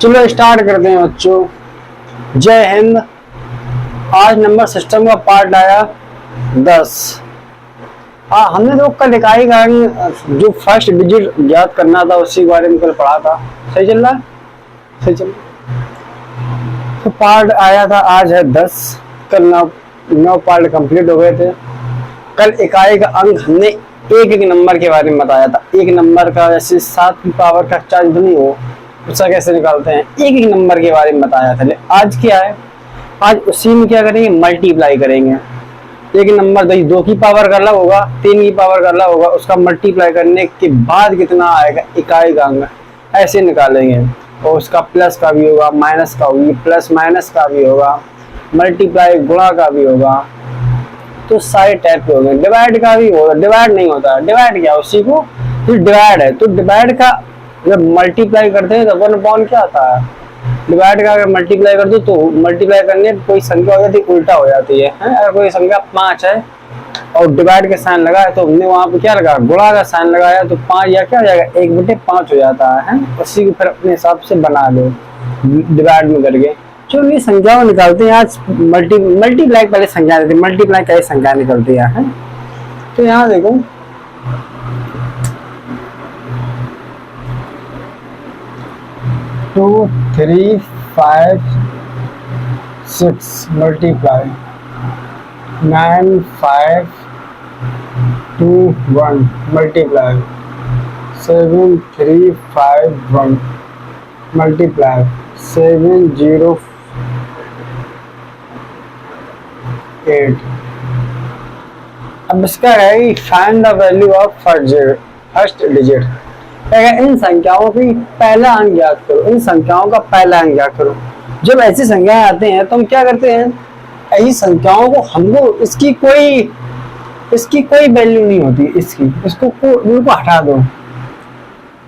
चलो स्टार्ट करते हैं बच्चों। जय हिंद। आज नंबर सिस्टम का पार्ट आया 10। हमने तो कल इकाई का जो फर्स्ट डिजिट ज्ञात करना था उसी के बारे में कल पढ़ा था। सही चल रहा है? सही चल रहा है। तो पार्ट आया था, आज है 10। कल 9 पार्ट कंप्लीट हो गए थे। कल इकाई का अंक हमने एक एक नंबर के बारे में बताया था। एक नंबर का जैसे 7 की पावर का चार्ज नहीं हो उसका कैसे निकालते हैं, एक एक नंबर के बारे में बताया था। आज क्या है, आज उसी में क्या करेंगे, मल्टीप्लाई करेंगे। एक नंबर 2 की पावर का अलग होगा, 3 की पावर का अलग होगा, उसका मल्टीप्लाई करने के बाद कितना आएगा इकाई का अंक, ऐसे निकालेंगे। और उसका प्लस का भी होगा, माइनस का होगी, प्लस माइनस का भी होगा, मल्टीप्लाई गुणा का भी होगा। तो सारे टाइप के हो गए। डिवाइड का भी होगा, डिवाइड नहीं होता। डिवाइड क्या उसी को डिवाइड है। तो डिवाइड का जब मल्टीप्लाई करते हैं तो 1/, क्या आता है डिवाइड का। अगर मल्टीप्लाई कर दो तो मल्टीप्लाई करने कोई संख्या हो जाती है उल्टा हो जाती है। अगर कोई संख्या 5 है और डिवाइड का साइन लगा है तो हमने वहां पे क्या लगा, गुणा का साइन लगाया तो 5 या क्या हो जाएगा, 1/5 हो जाता है। उसी को फिर अपने हिसाब से बना लो डिवाइड में करके। चलो ये संख्याओं निकालते हैं। आज मल्टीप्लाई पहले संख्या देते, मल्टीप्लाई कैसे संख्या निकलती है। तो यहाँ देखो 2 3 5 6 मल्टीप्लाई 9 5 2 1 मल्टीप्लाई 7 3 5 1 मल्टीप्लाई 7 0 8। अब इसका है find the value of first digit. इन संख्याओं की पहला अंक ज्ञात करो। इन संख्याओं का पहला अंक ज्ञात करो। जब ऐसी संख्याएं आते हैं तो हम क्या करते हैं, ऐसी संख्याओं को हमको इसकी कोई वैल्यू नहीं होती, इसको बिल्कुल हटा दो,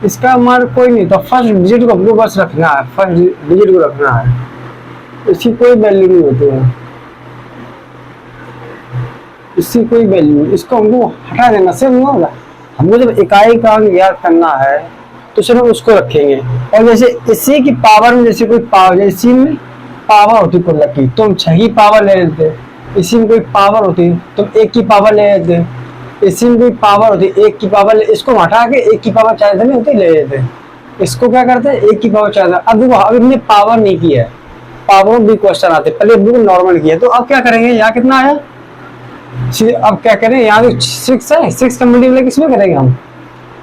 इसका मान कोई नहीं। तो फर्स्ट डिजिट को हमको बस रखना है, फर्स्ट डिजिट को रखना है, इसकी कोई वैल्यू नहीं होती है, इसकी कोई वैल्यू, इसको हमको हटा देना सिर्फ नहीं होगा। हमको जब इकाई का अंक ज्ञात करना है तो सिर्फ उसको रखेंगे। और जैसे इसी की पावर में जैसे कोई पावर, जैसे इसी में पावर होती कुल की तो हम 6 की पावर ले लेते, इसी में कोई पावर होती तो 1 की पावर ले लेते, इसी में कोई पावर होती 1 की पावर इसको हटा के 1 की पावर 4 नहीं होती ले लेते। इसको क्या करते हैं 1 की पावर 4। अब देखो अब हमने पावर नहीं की है, पावर भी क्वेश्चन आते, पहले बिल्कुल नॉर्मल किया। तो अब क्या करेंगे, यहाँ कितना आया, अब क्या करें, यहाँ 6 है, 6 का मल्टीप्लाई किसमें करेंगे हम,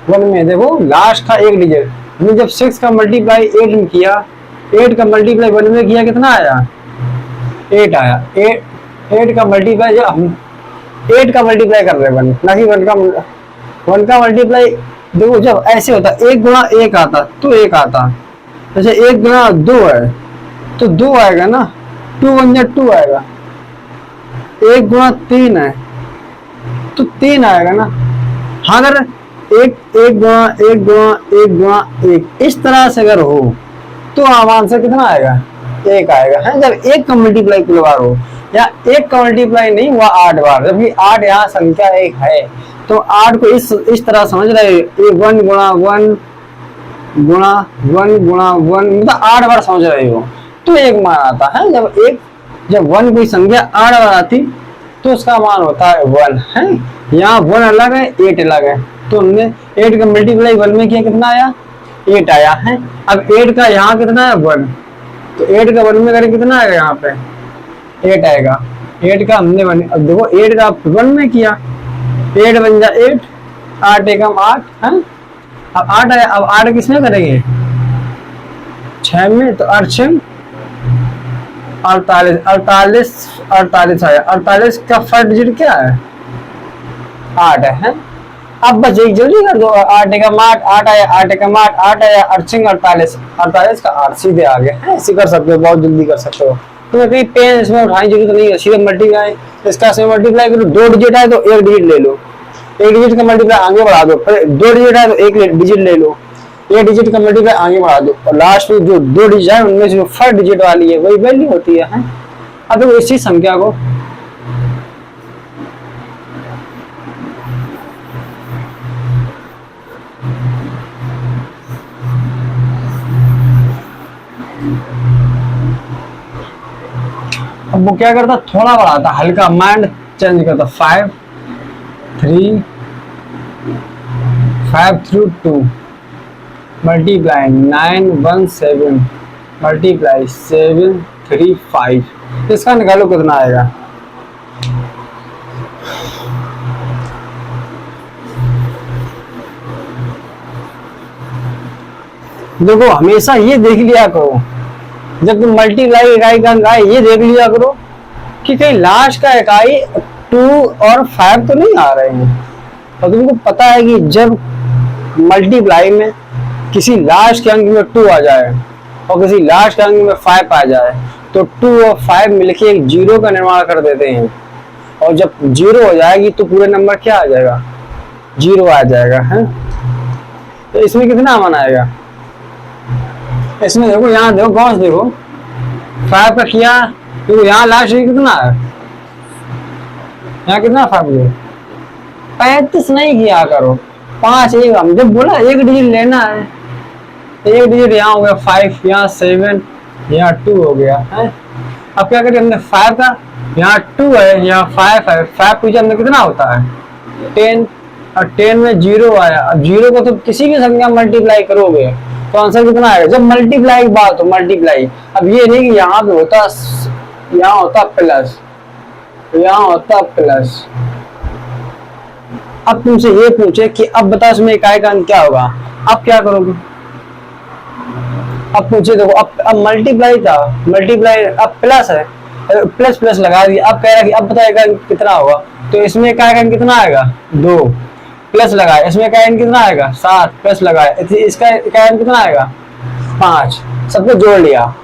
1 में। देखो लास्ट का एक डिजिट हमने जब 6 का मल्टीप्लाई 8 में किया, 8 का मल्टीप्लाई 1 में किया, कितना आया, 8 आया। 8 का मल्टीप्लाई, जब हम 8 का मल्टीप्लाई कर रहे हैं 1 ना कि 1 का मल्टीप्लाई। देखो जब ऐसे होता 1 गुणा 1 आता तो 1 आता, जैसे 1 गुणा 2 है तो 2 आएगा ना, 2 1 जा 2 आएगा। 1 गुणा 3 है तो 3 आएगा ना। हाँ अगर 1 गुणा 1 गुणा 1 गुणा 1 इस तरह से अगर हो तो आंसर कितना आएगा, 1 आएगा। है जब 1 का मल्टीप्लाई कितनी बार हो, या 1 का मल्टीप्लाई नहीं हुआ 8 बार, जबकि 8 यहाँ संख्या 1 है तो 8 को इस तरह समझ रहे, 1 गुणा 1 गुणा 1 गुणा 1 मतलब 8 बार समझ रहे हो तो 1 मान आता है। जब 1 कोई संख्या 8 बार आती तो उसका मान होता है 1 है। यहाँ 1 अलग है 8 अलग है, तो हमने 8 का मल्टीप्लाई 1 में किया, कितना आया, 8 आया है। अब 8 का यहाँ कितना है 1, तो 8 का 1 में करें कितना आएगा, यहाँ पे 8 आएगा। 8 का हमने अब देखो 8 का 1 में किया, 8 बन जा 8, 8 एकम 8 है। अब 8 आया, अब 8 किसमें करेंगे, 6 में, तो 8 48 आया। 48 का फर्स्ट डिजिट क्या है, 8 है। अब बस एक जल्दी कर दो, 8 एकम 8, 8 आया, 8 एकम 8, 8 आया, 48 का 8 सीधे आ गया। ऐसे कर सकते हो, बहुत जल्दी कर सकते हो। तुम्हें कहीं पेन इसमें उठाने की जरूरत नहीं है, सीधे मल्टीप्लाई, इसका से मल्टीप्लाई करो। 2 डिजिट आए तो 1 डिजिट ले लो, 1 डिजिट का मल्टीप्लाई आगे बढ़ा दो, फिर 2 डिजिट आए तो 1 डिजिट ले लो, 1 डिजिट का मल्टीप्लाई आगे बढ़ा दो, और लास्ट में जो 2 डिजिट है उनमें से जो फर्स्ट डिजिट वाली है वही वैल्यू होती है। अब देखो इसी संख्या को वो क्या करता, थोड़ा बढ़ाता, हल्का माइंड चेंज करता। 5 3 5 थ्रू 2 मल्टीप्लाई 9 1 7 मल्टीप्लाई 7 3 5। इसका निकालो कितना आएगा। देखो हमेशा ये देख लिया करो जब तुम मल्टीप्लाई इकाई का अंक आए, ये देख लिया करो कि कहीं लास्ट का इकाई 2 और 5 तो नहीं आ रहे हैं। और तुमको पता है कि जब मल्टीप्लाई में किसी लास्ट के अंक में 2 आ जाए और किसी लास्ट के अंक में 5 आ जाए तो 2 और 5 मिलके एक 0 का निर्माण कर देते हैं। और जब 0 हो जाएगी तो पूरे नंबर क्या आ जाएगा, 0 आ जाएगा है। तो इसमें कितना मान आएगा, इसमें देखो, यहाँ देखो गौर से देखो, 5 का किया तो यहाँ लास्ट कितना है, यहाँ कितना 5 है, 35 नहीं किया करो, 5 एक, हम जब बोला एक डिजिट लेना है, एक डिजिट यहाँ हो गया 5, यहाँ 7, यहाँ 2 हो गया है। अब क्या करें, हमने 5 का, यहाँ 2 है, यहाँ 5 है, 5 पीछे हमने कितना होता है 10, और 10 में 0 आया। अब 0 को तो किसी भी संख्या मल्टीप्लाई करोगे तो आंसर कितना आएगा। जब मल्टीप्लाई की बात हो, मल्टीप्लाई, अब ये नहीं कि यहाँ पे होता, यहाँ होता प्लस, यहाँ होता प्लस। अब तुमसे ये पूछे कि अब बता इसमें इकाई का अंक क्या होगा, अब क्या करोगे। अब पूछे देखो, अब मल्टीप्लाई था, मल्टीप्लाई अब प्लस है, प्लस प्लस लगा दिया। अब कह रहा कि अब बताएगा कितना होगा, तो इसमें इकाई का अंक कितना आएगा 2, प्लस लगाए, इसमें इकाई अंक कितना आएगा 7, प्लस लगाए, इसका इकाई अंक कितना आएगा 5। सबको जोड़ लिया,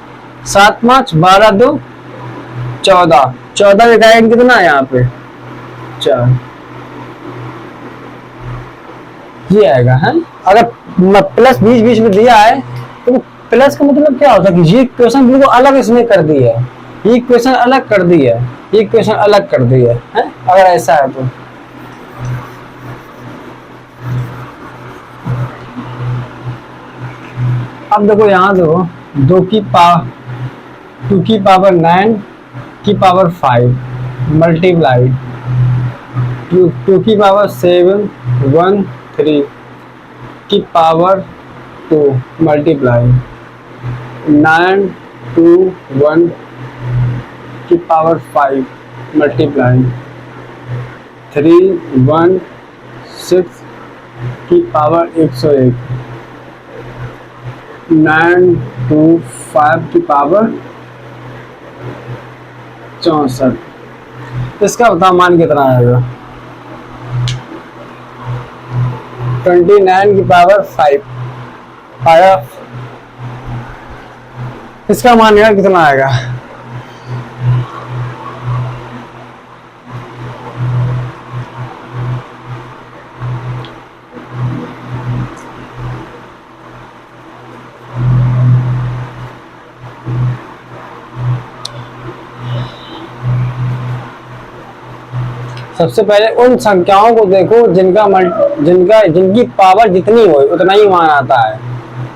7 5 12 2 14, 14 इकाई अंक कितना है यहाँ पे 4, ये आएगा है। अगर प्लस बीच बीच में दिया है तो प्लस का मतलब क्या होता है कि ये क्वेश्चन बिल्कुल अलग इसमें कर दी है, ये क्वेश्चन अलग कर दी है, ये क्वेश्चन अलग कर दी है, अगर ऐसा है तो। अब देखो यहाँ देखो 2 की पावर 9 की पावर 5 मल्टीप्लाई 2 की पावर 7 1 3 की पावर 2 मल्टीप्लाई 9 2 1 की पावर 5 मल्टीप्लाई 3 1 6 की पावर 101 9 2 5 की पावर 64। इसका बता मान कितना आएगा 29 की पावर 5 आया। इसका मान यार कितना आएगा, सबसे पहले उन संख्याओं को देखो जिनकी पावर जितनी हो उतना ही मान आता है।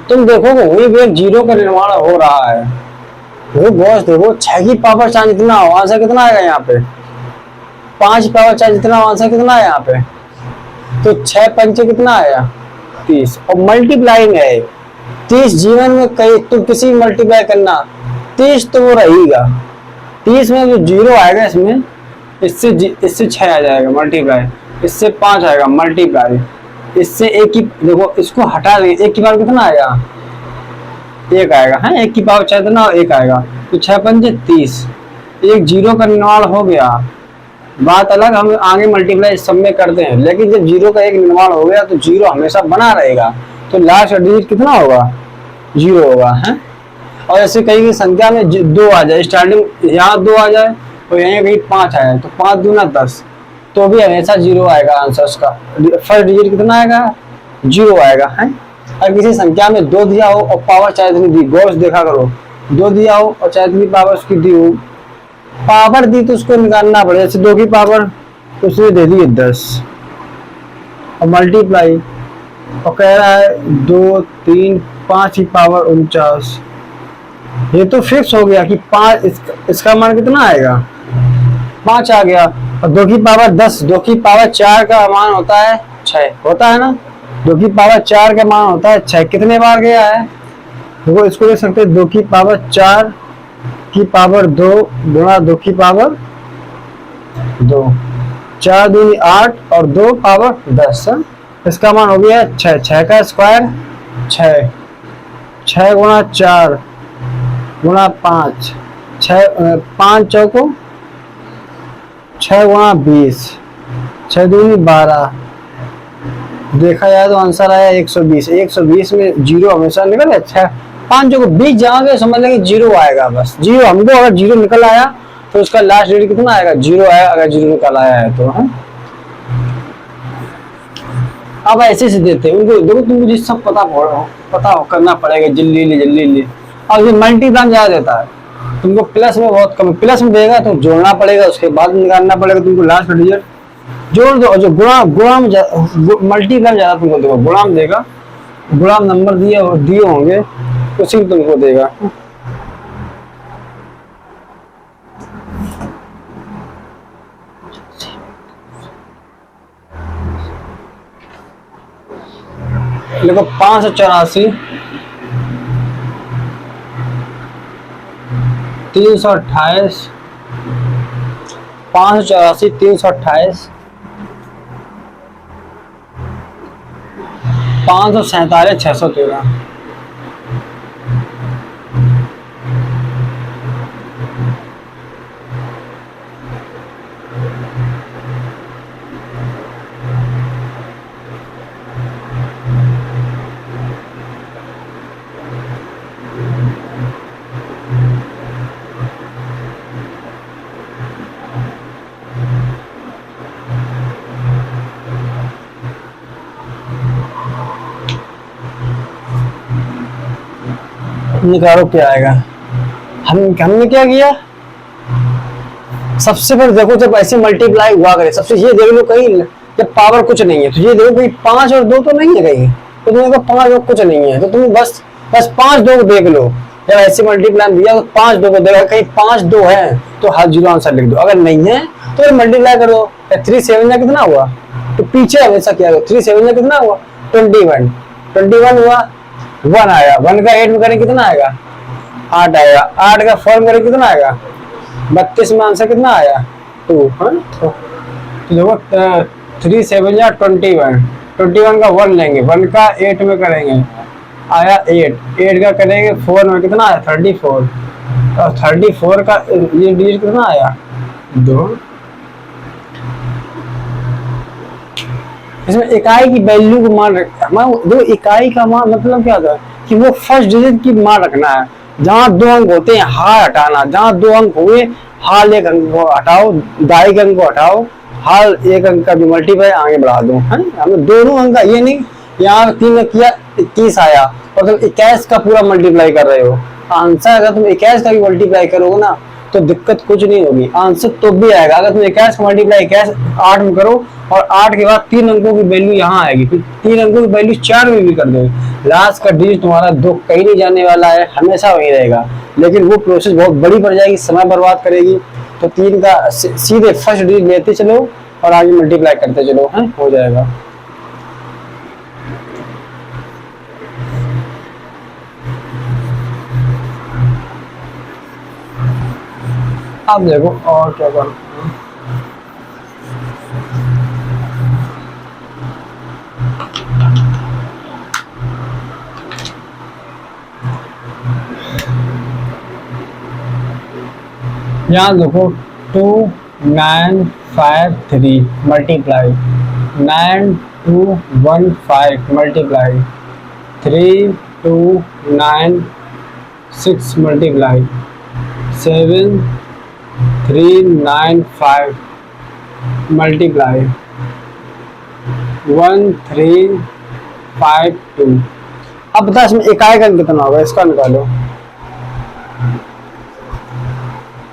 तुम देखोगे वही भी एक 0 का निर्माण हो रहा है। वो बॉस देखो 6 की पावर 4 जितना हो आंसर कितना आएगा यहाँ पे, 5 की पावर 4 जितना हो आंसर कितना है यहाँ पे, तो 6 पंचे कितना आया 30। और मल्टीप्लाई में है 30, जीवन में कहीं तुम किसी मल्टीप्लाई करना 30 तो वो रहेगा, 30 में जो 0 आएगा इसमें, इससे 6 आ जाएगा मल्टीप्लाई, इससे 5 आएगा मल्टीप्लाई, इससे 1 की देखो इसको हटा देंगे, 1 की पावर कितना आएगा 1 आएगा है, 1 की पावर 4 कितना 1 आएगा, तो 6 पंजे 30, एक 0 का निर्माण हो गया। बात अलग हम आगे मल्टीप्लाई सब में करते हैं, लेकिन जब 0 का एक निर्माण हो गया तो 0 हमेशा बना रहेगा, तो लास्ट डिजिट कितना होगा 0 होगा है। और ऐसे कहीं संख्या में 2 आ जाए, स्टार्टिंग यहाँ 2 आ जाए और यहाँ कहीं 5 आया तो 5 दूना 10, तो भी हमेशा 0 आएगा आंसर उसका, फर्स्ट डिजिट कितना आएगा 0 आएगा है। अगर किसी संख्या में 2 दिया हो और पावर चाहे इतनी दी, गौर से देखा करो, 2 दिया हो और चाहे इतनी पावर उसकी दी हो, पावर दी तो उसको निकालना पड़ेगा। जैसे 2 की पावर तो उसने दे दी 10 और मल्टीप्लाई, और कह रहा है 2 3 5 की पावर 49, ये तो फिक्स हो गया कि 5, इसका मान कितना आएगा, 5 आ गया। और 2 की पावर 10, 2 की पावर 4 का मान होता है 6, होता है ना। 2 की पावर 4 का मान होता है 6, कितने बार गया है, देखो इसको देख सकते हैं, 2 की पावर 4 की पावर 2 गुणा 2 की पावर 2, 4 दूनी 8 और 2 पावर 10, इसका मान हो गया 6, 6 का स्क्वायर 6, 6 गुणा 4 गुणा 5, 5 चौको 6 गुणा 20, 6 दूनी 12, देखा जाए तो आंसर आया 120। 120 में जीरो हमेशा निकल अच्छा, 5 चौको 20 जहाँ गए समझ लेंगे जीरो आएगा, बस जीरो। हमको अगर जीरो निकल आया तो उसका लास्ट डिजिट कितना आएगा, जीरो आया, अगर जीरो निकल आया है तो है। अब ऐसे से देते हैं उनको, देखो तुमको जिस सब पता हो करना पड़ेगा, जल्दी। और ये मल्टीप्लान ज्यादा देता है, तुमको प्लस में बहुत कम, प्लस में देगा तो जोड़ना पड़ेगा, उसके बाद निकालना पड़ेगा तुमको लास्ट डिजिट, जोड़ दो। जो गुणा में मल्टीप्लान ज्यादा तुमको देगा, गुणा में देगा, गुणा नंबर दिए होंगे उसी तुमको देगा। देखो 584 328 584 328 547 613। निकालो क्या आएगा। हमने क्या किया, सबसे पहले देखो जब ऐसे मल्टीप्लाई हुआ करे, सबसे ये देख लो कहीं जब पावर कुछ नहीं है तो ये देखो कहीं 5 और 2 तो नहीं है कहीं, तो तुम्हें 5 और कुछ नहीं है तो तुम बस 5 2 को देख लो। जब ऐसे मल्टीप्लाई दिया तो 5 2 को देखा, कहीं 5 2 है तो हर जीरो आंसर लिख दो, अगर नहीं है तो मल्टीप्लाई कर दो। 3 7 कितना हुआ, तो पीछे हमेशा क्या हुआ, 3 7 कितना हुआ 21 हुआ, 1 आया, 1 का 8 में करें कितना आएगा 8 आएगा, 8 का 4 में करें कितना आएगा 32 में आंसर कितना आया 2। तो देखो 3 7 या 21 का 1 लेंगे, 1 का 8 में करेंगे आया 8 का करेंगे 4 में कितना आया 34, और 34 का ये डिजिट कितना आया 2। इसमें इकाई की वैल्यू को मान देखो, इकाई का मान मतलब क्या होता है कि वो फर्स्ट डिजिट की मान रखना है। जहाँ 2 अंक होते हैं हार हटाना, जहाँ 2 अंक हुए हाल 1 अंक को हटाओ, दाई के अंक को हटाओ, हाल 1 अंक का भी मल्टीप्लाई आगे बढ़ा दो, है हमें दोनों अंक का, ये नहीं यहाँ 3 किया 21 आया और तुम 21 का पूरा मल्टीप्लाई कर रहे हो। आंसर अगर तुम 21 का भी मल्टीप्लाई करोगे ना तो दिक्कत कुछ नहीं होगी, आंसर तो भी आएगा। अगर तुम 21 का मल्टीप्लाई 21 8 में करो और 8 के बाद 3 अंकों की वैल्यू यहाँ आएगी, फिर 3 अंकों की वैल्यू 4 में भी कर दो, लास्ट का डिजिट तुम्हारा 2 कहीं नहीं जाने वाला है, हमेशा वही रहेगा। लेकिन वो प्रोसेस बहुत बड़ी पड़ जाएगी, समय बर्बाद करेगी, तो 3 का सीधे फर्स्ट डिजिट लेते चलो और आगे मल्टीप्लाई करते चलो, है हो जाएगा। अब देखो और क्या करना, यहाँ देखो 2953 मल्टीप्लाई 9215 मल्टीप्लाई 3296 मल्टीप्लाई 7395 मल्टीप्लाई 1352। अब बता इसमें इकाई का कितना होगा, इसका निकालो।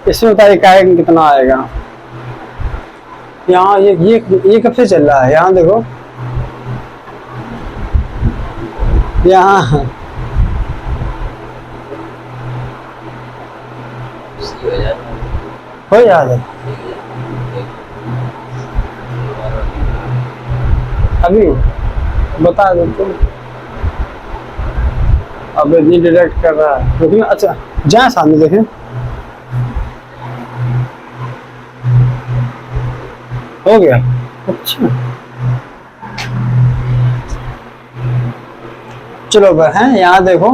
इसमें बता इकाई का कितना आएगा। यहाँ ये कब से चल रहा है, यहाँ देखो, यहाँ हो याद है अभी बता दो तुम। अब ये डिटेक्ट कर रहा है लेकिन अच्छा जहाँ सामने देखें हो गया। अच्छा चलो है यहाँ देखो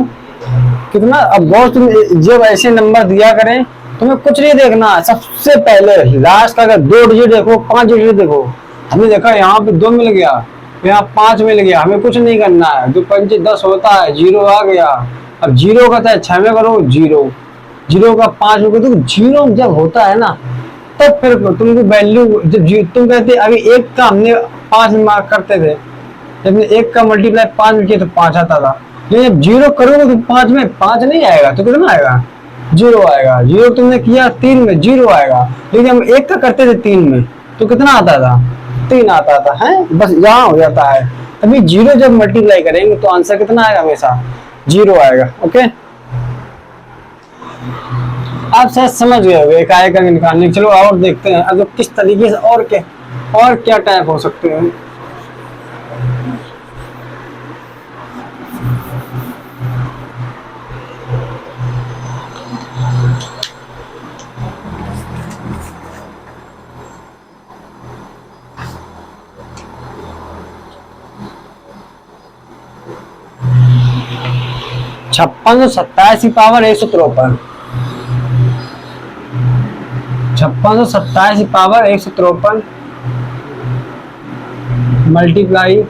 कितना। अब बहुत तुम जब ऐसे नंबर दिया करें तुम्हें कुछ नहीं देखना, सबसे पहले लास्ट का अगर 2 डिजिट देखो 5 डिजिट देखो। हमने देखा यहाँ पे 2 मिल गया, यहाँ 5 मिल गया, हमें कुछ नहीं करना है। 2 पंचे 10 होता है, 0 आ गया। अब 0 का चाहे 6 में करो 0, 0 का 5 में करो। 0 जब होता है ना तब फिर तुमको वैल्यू जब तुम कहते अभी 1 का हमने 5 में मार्क करते थे, जब 1 का मल्टीप्लाई 5 में किया तो 5 आता था। लेकिन जब 0 करोगे तो 5 में 5 नहीं आएगा तो कितना आएगा 0 आएगा। 0 तुमने किया 3 में 0 आएगा। लेकिन हम 1 का करते थे 3 में तो कितना आता था 3 आता था है। बस यहाँ हो जाता है। अभी 0 जब मल्टीप्लाई करेंगे तो आंसर कितना आएगा हमेशा 0 आएगा। ओके आप शायद समझ गए होंगे एकाएक अंक निकालने। चलो और देखते हैं अब किस तरीके से और क्या टाइप हो सकते हैं। छप्पन 27 की पावर 153, 5627 की पावर 153 मल्टीप्लाई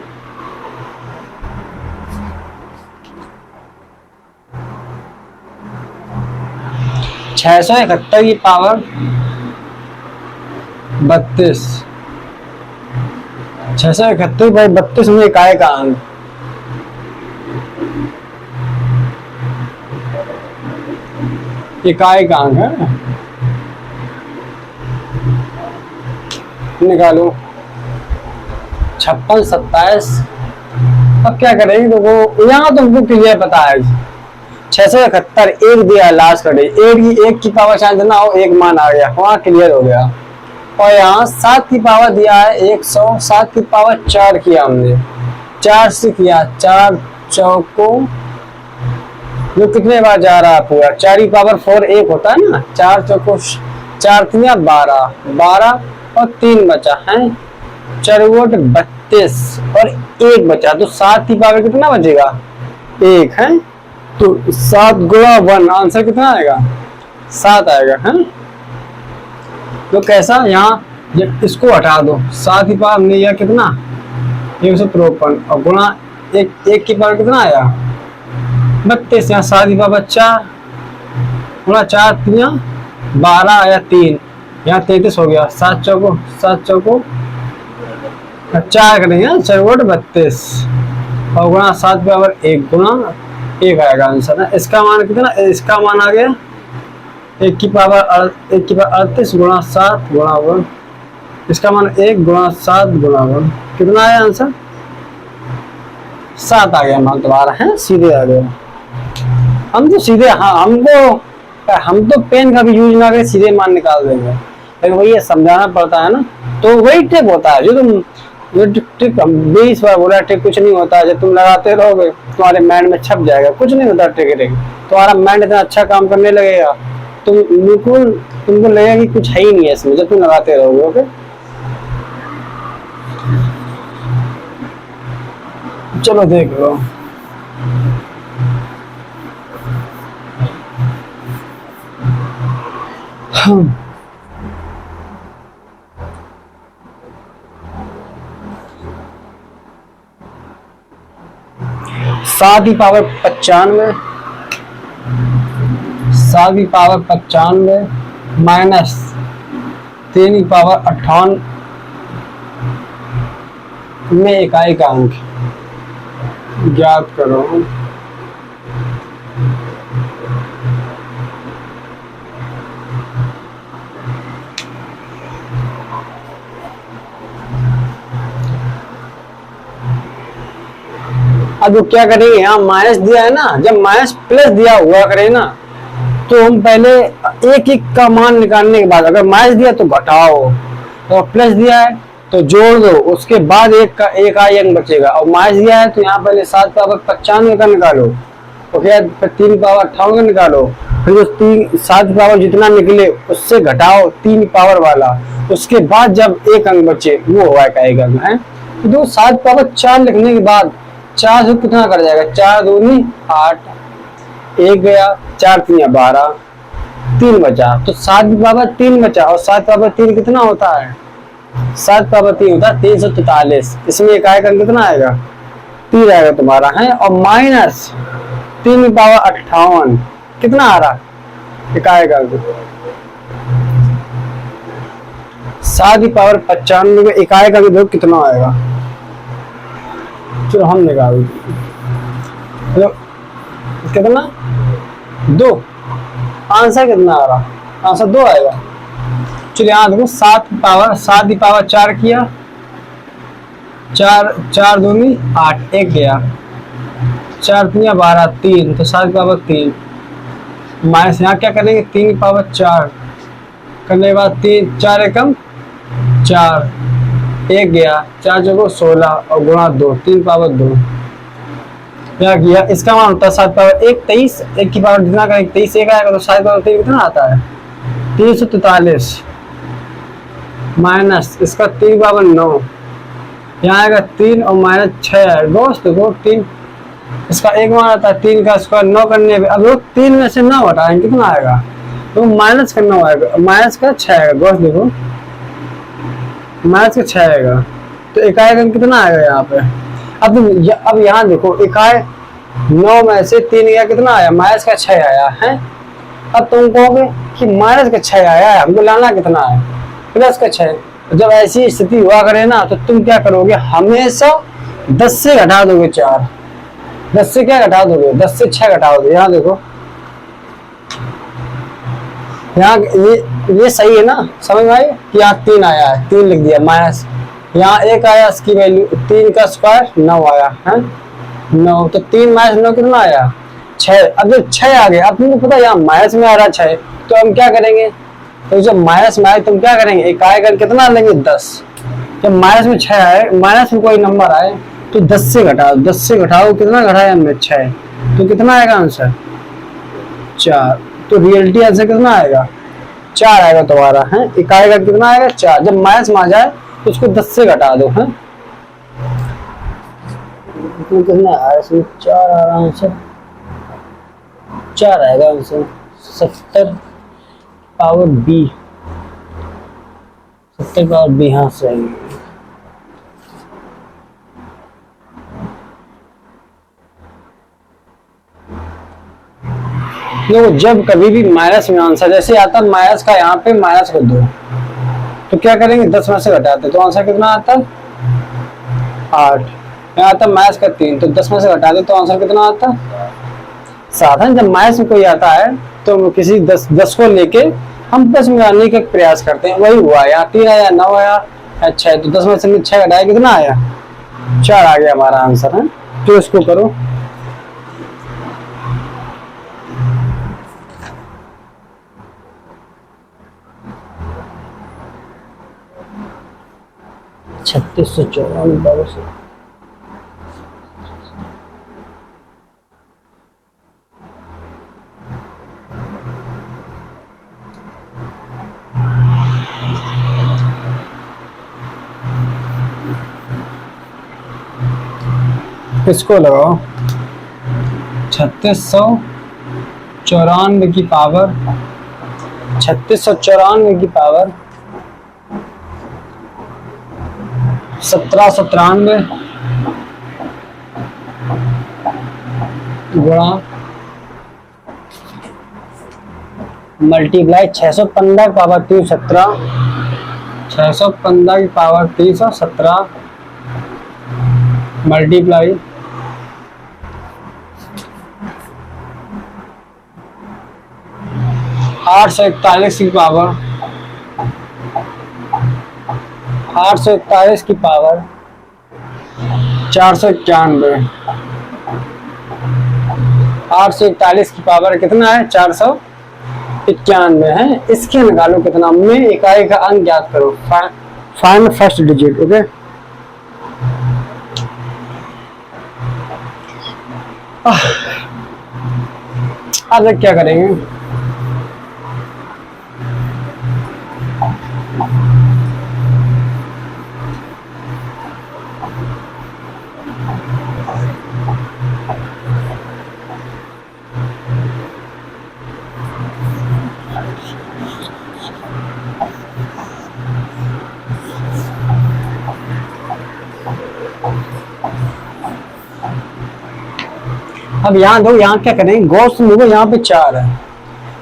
671 की पावर 32, 671/32 में इकाई का अंक। इकाई का अंक है, निकालो 56 27। अब क्या करेंगे देखो यहाँ तुमको क्लियर पता है 671 1 दिया लास्ट कटे 1 की पावर शायद ना हो 1 मान आ गया वहाँ क्लियर हो गया। और यहाँ 7 की पावर दिया है 100, 7 की पावर 4 किया हमने 4 से किया 4 चौको जो कितने बार जा रहा है पूरा 4 की पावर 4 1 होता है ना 4 चौको 4 3 12 12 और 3 बचा है 4 32 और 1 बचा तो 7 की पावर कितना बचेगा 1 है। तो 7 गुणा 1 आंसर कितना आएगा 7 आएगा है। तो कैसा यहाँ जब इसको हटा दो 7 की पावर हमने लिया कितना 153 और गुणा 1 की पावर कितना आया 32। यहाँ 7 की पावर 4 गुणा 4 3 12 आया 3 यहाँ 33 हो गया 7 चौको 4 करेंगे 4 32 और गुणा 7 पावर 1 गुणा 1 आएगा आंसर है। इसका मान कितना इसका मान आ गया 1 की पावर 38 गुणा 7 गुणा 1 इसका मान 1 गुणा 7 गुणा 1 कितना आया आंसर 7 आ गया मान तुम्हारा है सीधे आ गया। हम तो सीधे हाँ हम तो पेन का भी यूज ना करके सीधे मान निकाल देंगे लेकिन वही समझाना पड़ता है ना। तो वही ट्रिक होता है जो ट्रिक 20 बार बोला ट्रिक कुछ नहीं होता है। जब तुम लगाते रहोगे तुम्हारे माइंड में छप जाएगा कुछ नहीं होता ट्रिक तुम्हारा माइंड इतना अच्छा काम करने लगेगा तुमको लगेगा कि कुछ है ही नहीं है इसमें जब तुम लगाते रहोगे। ओके चलो देख लो सात की पावर 95 7 की पावर 95 माइनस 3 की पावर 58 में इकाई का अंक ज्ञात करो। अब जो क्या करेंगे यहाँ माइनस दिया है ना जब माइनस प्लस दिया हुआ करे ना तो हम पहले एक एक का मान निकालने के बाद अगर माइनस दिया तो घटाओ, तो प्लस दिया है तो जोड़ दो, उसके बाद एक आई अंक बचेगा। और माइनस दिया है तो यहाँ पहले 7 पावर 95 का निकालो, ओके, फिर 3 पावर 58 का निकालो, फिर जो 7 पावर जितना निकले उससे घटाओ 3 पावर वाला, उसके बाद जब एक अंक बचे वो होगा एक अंक है। तो 7 पावर 4 लिखने के बाद 4 से कितना कर जाएगा, 4 दूनी 8, 1 गया, 4 3 12, 3 बचा, तो 7 पावर 3 बचा। और 7 पावर 3 कितना होता है, 7 पावर 3 होता है 343। इसमें एक अंक कितना आएगा, 3 आएगा तुम्हारा है। और माइनस 3 पावर 58 कितना आ रहा, एक आएगा 7 पावर 95 में एक आएगा, देखो कितना आएगा, चलो हम निकाल दो कितना, 2, आंसर कितना आ रहा, आंसर 2 आएगा। चलिए यहाँ देखो 7 की पावर 4 किया, 4 दूनी 8, 1 गया, 4 3 12, 3, तो 7 की पावर 3 माइनस यहाँ क्या करेंगे 3 की पावर 4 करने के बाद 3 4 एकम 4, 1 गया, 4 जगह 16 और गुणा 2, 3 पावर 2 क्या किया। इसका मान होता है 7 पावर 1 23, 1 की पावर जितना करेंगे 23 1 आएगा, तो 7 पावर 3 कितना आता है 343 माइनस इसका 3 पावर 9, यहाँ आएगा 3 और माइनस 6 है दोस्त, देखो 3 इसका एक मान आता है, 3 का स्क्वायर 9 करने पे अब लोग 3 में से 9 हटाएंगे कितना आएगा, तो माइनस का 9 आएगा, माइनस का 6 आएगा दोस्त, देखो माइनस का 6 आएगा, तो इकाई अंक कितना आएगा यहाँ पे। अब यहाँ देखो इकाई 9 में से 3 गया कितना आया, माइनस का 6 आया है। अब तुम कहोगे कि माइनस का 6 आया है, हमको लाना कितना है, प्लस का 6। जब ऐसी स्थिति हुआ करे ना तो तुम क्या करोगे, हमेशा 10 से घटा दोगे 4, 10 से क्या घटा दोगे, 10 से 6 घटा दोगे। यहाँ देखो यहाँ ये सही है ना, समझ में आई कि यहाँ 3 आया है, 3 लिख दिया माइनस, यहाँ 1 आया, इसकी वैल्यू 3 का स्क्वायर 9 आया है 9, तो 3 माइनस 9 कितना आया 6। अब जब 6 आ गया, अब तुमको पता है यहाँ माइनस में आ रहा 6, तो हम क्या करेंगे, तो जब माइनस में आए तुम क्या करेंगे, इकाई अंक कितना लेंगे 10। जब माइनस में 6 आए, माइनस में कोई नंबर आए तो 10 से घटाओ, 10 से घटाओ कितना घटाया हमने 6, तो कितना आएगा आंसर 4। तो रियलिटी आंसर कितना आएगा 4 आएगा तुम्हारा है, इकाई अंक कितना आएगा 4। जब माइनस में आ जाए तो उसको 10 से घटा दो है, कितना आया इसमें 4 आ रहा आंसर, 4 आएगा answer 70 power B, 70 power B, हाँ सही। देखो जब कभी भी माइनस में आंसर जैसे आता है, माइनस का यहाँ पे माइनस कर दो तो क्या करेंगे 10 में से घटाते तो आंसर कितना आता है 8। यहाँ आता है माइनस का 3, तो 10 में से घटाते तो आंसर कितना आता है 7 है। जब माइनस में कोई आता है तो किसी 10 को लेके हम 10 में आने का प्रयास करते हैं, वही हुआ, यहाँ 3 आया 9 आया 6, तो 10 में से 6 घटाया कितना आया 4 आ गया हमारा आंसर है। तो इसको करो, छत्तीस सौ 54। इसको लगाओ 3694 की पावर 3694 की पावर 1793 गुणा मल्टीप्लाई 615 की पावर 317, 615 की पावर 317 मल्टीप्लाई 841 की पावर 841 की पावर 491, 841 की पावर कितना है 491 91 है। इसके निकालो कितना में इकाई का अंक ज्ञात करो, फाइंड फर्स्ट डिजिट। ओके, अब क्या करेंगे, अब यहाँ दो, यहाँ क्या करेंगे, गौस देखो यहाँ पे 4 है,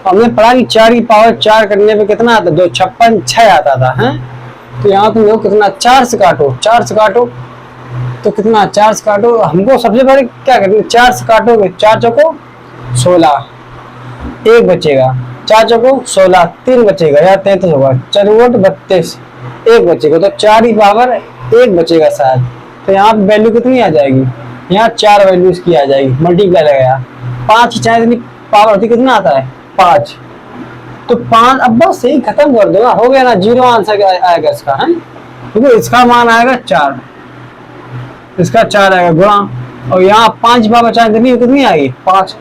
हमने पढ़ा कि 4 की पावर 4 करने पे कितना आता, 2 56 6 आता था है। तो यहाँ तुम देखो कितना, 4 से काटो, 4 से काटो तो कितना, 4 से काटो, हमको सबसे पहले क्या करेंगे, 4 से काटोगे, 4 चौको 16, 1 बचेगा, 4 चौको 16, 3 बचेगा या 33 होगा, 4 32, 1 बचेगा, तो 4 की पावर 1 बचेगा शायद। तो यहाँ पे वैल्यू कितनी आ जाएगी, यहाँ 4 वैल्यू इसकी आ जाएगी, मल्टीप्लाई लगाया, 5 की चाहे इतनी पावर होती कितना आता है 5, तो 5, अब बस यही खत्म कर दो ना, हो गया ना, 0 आंसर आएगा इसका है, क्योंकि इसका मान आएगा 4, इसका 4 आएगा गुणा, और यहाँ 5 की पावर चाहे कितनी आएगी 5,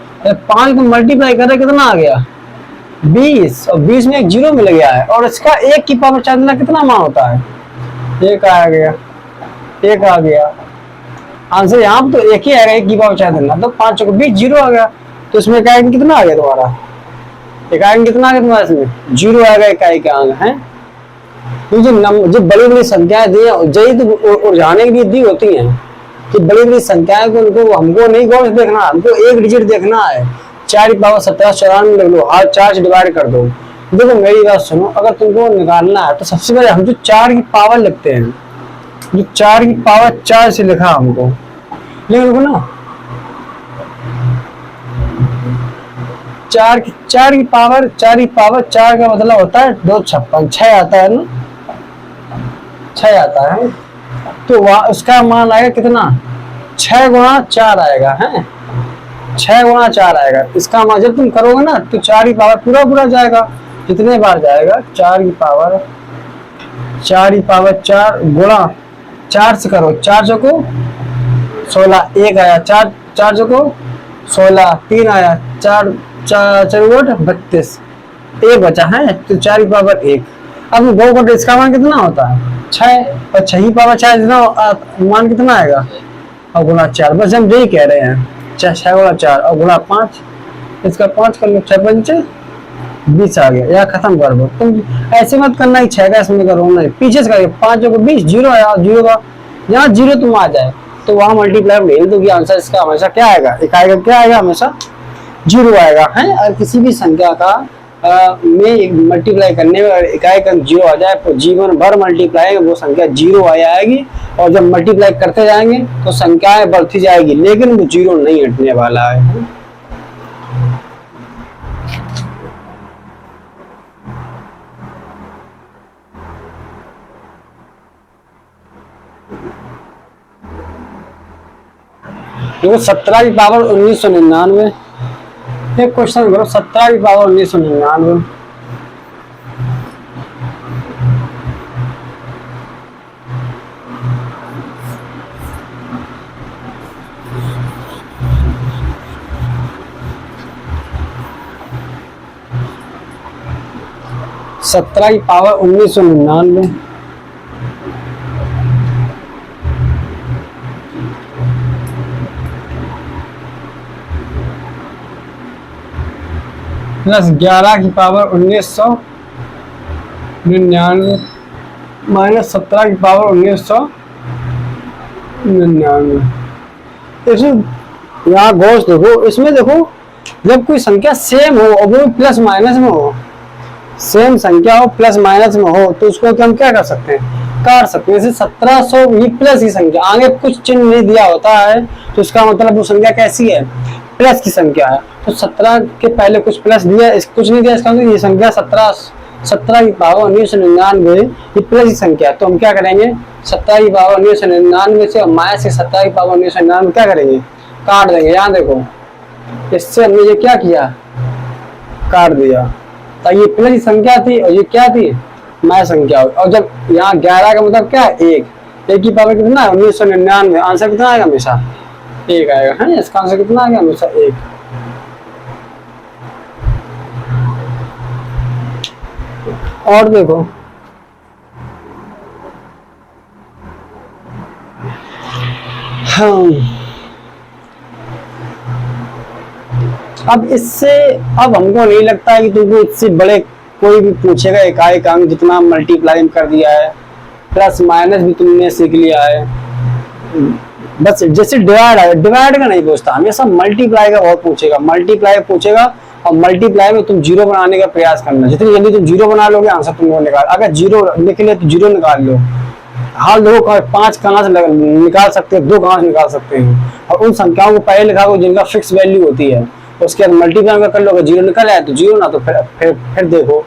5 को मल्टीप्लाई कर रहे कितना आ गया 20, और 20 में एक 0 मिल गया है, और इसका 1 की पावर चाहे कितना मान होता है, 1 आ गया, 1 आ गया आंसर, यहाँ पे तो 1 ही आएगा, 1 की पावर चाहे देना, तो 5 को 20 0 आ गया, तो इसमें इकाई कितना आ गया तुम्हारा, इकाई कितना आ गया तुम्हारा, इसमें 0 आएगा इकाई का अंक है। तो जो बड़ी बड़ी संख्याएं दी है, यही तो उलझाने के लिए दी होती हैं कि बड़ी बड़ी संख्याएं को उनको हमको नहीं गौर देखना, हमको एक डिजिट देखना है, 4 की पावर 17 94 लिख लो, हर 4 से डिवाइड कर दो। देखो मेरी बात सुनो, अगर तुमको निकालना है तो सबसे पहले हम जो 4 की पावर लिखते हैं, जो 4 की पावर 4 से लिखा हमको लिख ना, 4 की पावर 4 का मतलब होता है 2 56, 6 आता है ना, 6 आता है, तो वहां उसका मान आएगा कितना, 6 गुणा 4 आएगा है, 6 गुणा 4 आएगा, इसका मान जब तुम करोगे ना तो 4 की पावर पूरा जाएगा, कितने बार जाएगा, 4 की पावर 4 गुणा 4 से करो, 4 चौको 16, 1 आया, 4 चौको 16, 3 आया, 4 32, 1 बचा है, तो 4 की पावर 1। अब 2 को इसका मान कितना होता है 6, और 6 की पावर 4 इतना मान कितना आएगा, और गुणा 4, बस हम यही कह रहे हैं, 6 गुणा 4 और गुणा 5, इसका 5 कर लो, 6 पंचे 20 आ गया, या खत्म कर दो। तुम ऐसे मत करना कि 6 का इसमें करो, नहीं पीछे से करिए, 5 को 20 0 आया, 0 का यहाँ 0 तुम आ जाए तो वहां मल्टीप्लाई भेज दो कि आंसर इसका हमेशा क्या आएगा, इकाई का क्या आएगा, हमेशा 0 आएगा है। और किसी भी संख्या का में मल्टीप्लाई करने में इकाई का 0 आ जाए तो जीवन भर मल्टीप्लाई वो संख्या 0 आएगी, और जब मल्टीप्लाई करते जाएंगे तो संख्याएं बढ़ती जाएगी, लेकिन वो 0 नहीं हटने वाला है। देखो 17 की पावर 1999, एक क्वेश्चन करो, 17 की पावर 1999, सत्रह की पावर 1999, प्लस 11 की पावर 1999 माइनस 17 की पावर 1999। इसमें यहाँ गौर देखो, इसमें देखो जब कोई संख्या सेम हो और वो प्लस माइनस में हो, सेम संख्या हो प्लस माइनस में हो, तो उसको हम क्या कर सकते हैं, काट सकते हैं। जैसे 1700 ये प्लस की संख्या, आगे कुछ चिन्ह नहीं दिया होता है तो इसका मतलब वो संख्या कैसी है, प्लस की संख्या है। तो 17 के पहले कुछ प्लस दिया, कुछ नहीं दिया, इसका मतलब ये संख्या 17 की पावर 1999 ये प्लस की संख्या। तो हम क्या करेंगे, 17 की पावर 1999 से और माइनस से 17 की पावर 1999 क्या करेंगे, काट देंगे। यहाँ देखो इससे हमने ये क्या किया, काट दिया, तो ये प्लस की संख्या थी और ये क्या थी, माइनस संख्या होगी। और जब यहाँ 11 का मतलब क्या है, एक की पावर कितना है 1999, आंसर कितना आएगा हमेशा 1 आएगा है। इसका आंसर कितना आएगा हमेशा 1। और देखो हाँ, अब इससे अब हमको नहीं लगता है कि तुमको इससे बड़े कोई भी पूछेगा। इकाई का अंक जितना मल्टीप्लाई कर दिया है, प्लस माइनस भी तुमने सीख लिया है। बस जैसे डिवाइड है, डिवाइड का नहीं पूछता, हमेशा मल्टीप्लाई का बहुत पूछेगा। मल्टीप्लाई पूछेगा और मल्टीप्लाई में तुम जीरो बनाने का प्रयास करना। जितनी जल्दी तुम जीरो बना लोगे आंसर तुमको निकाल। अगर जीरो निकले तो जीरो निकाल लो। हाल देखो 5 कहाँ से निकाल सकते हो, 2 कहाँ से निकाल सकते हैं। और उन संख्याओं को पहले लिखा जिनका फिक्स वैल्यू होती है, उसके बाद मल्टीप्लाई कर लो। जीरो निकल आए तो जीरो, ना तो फिर देखो,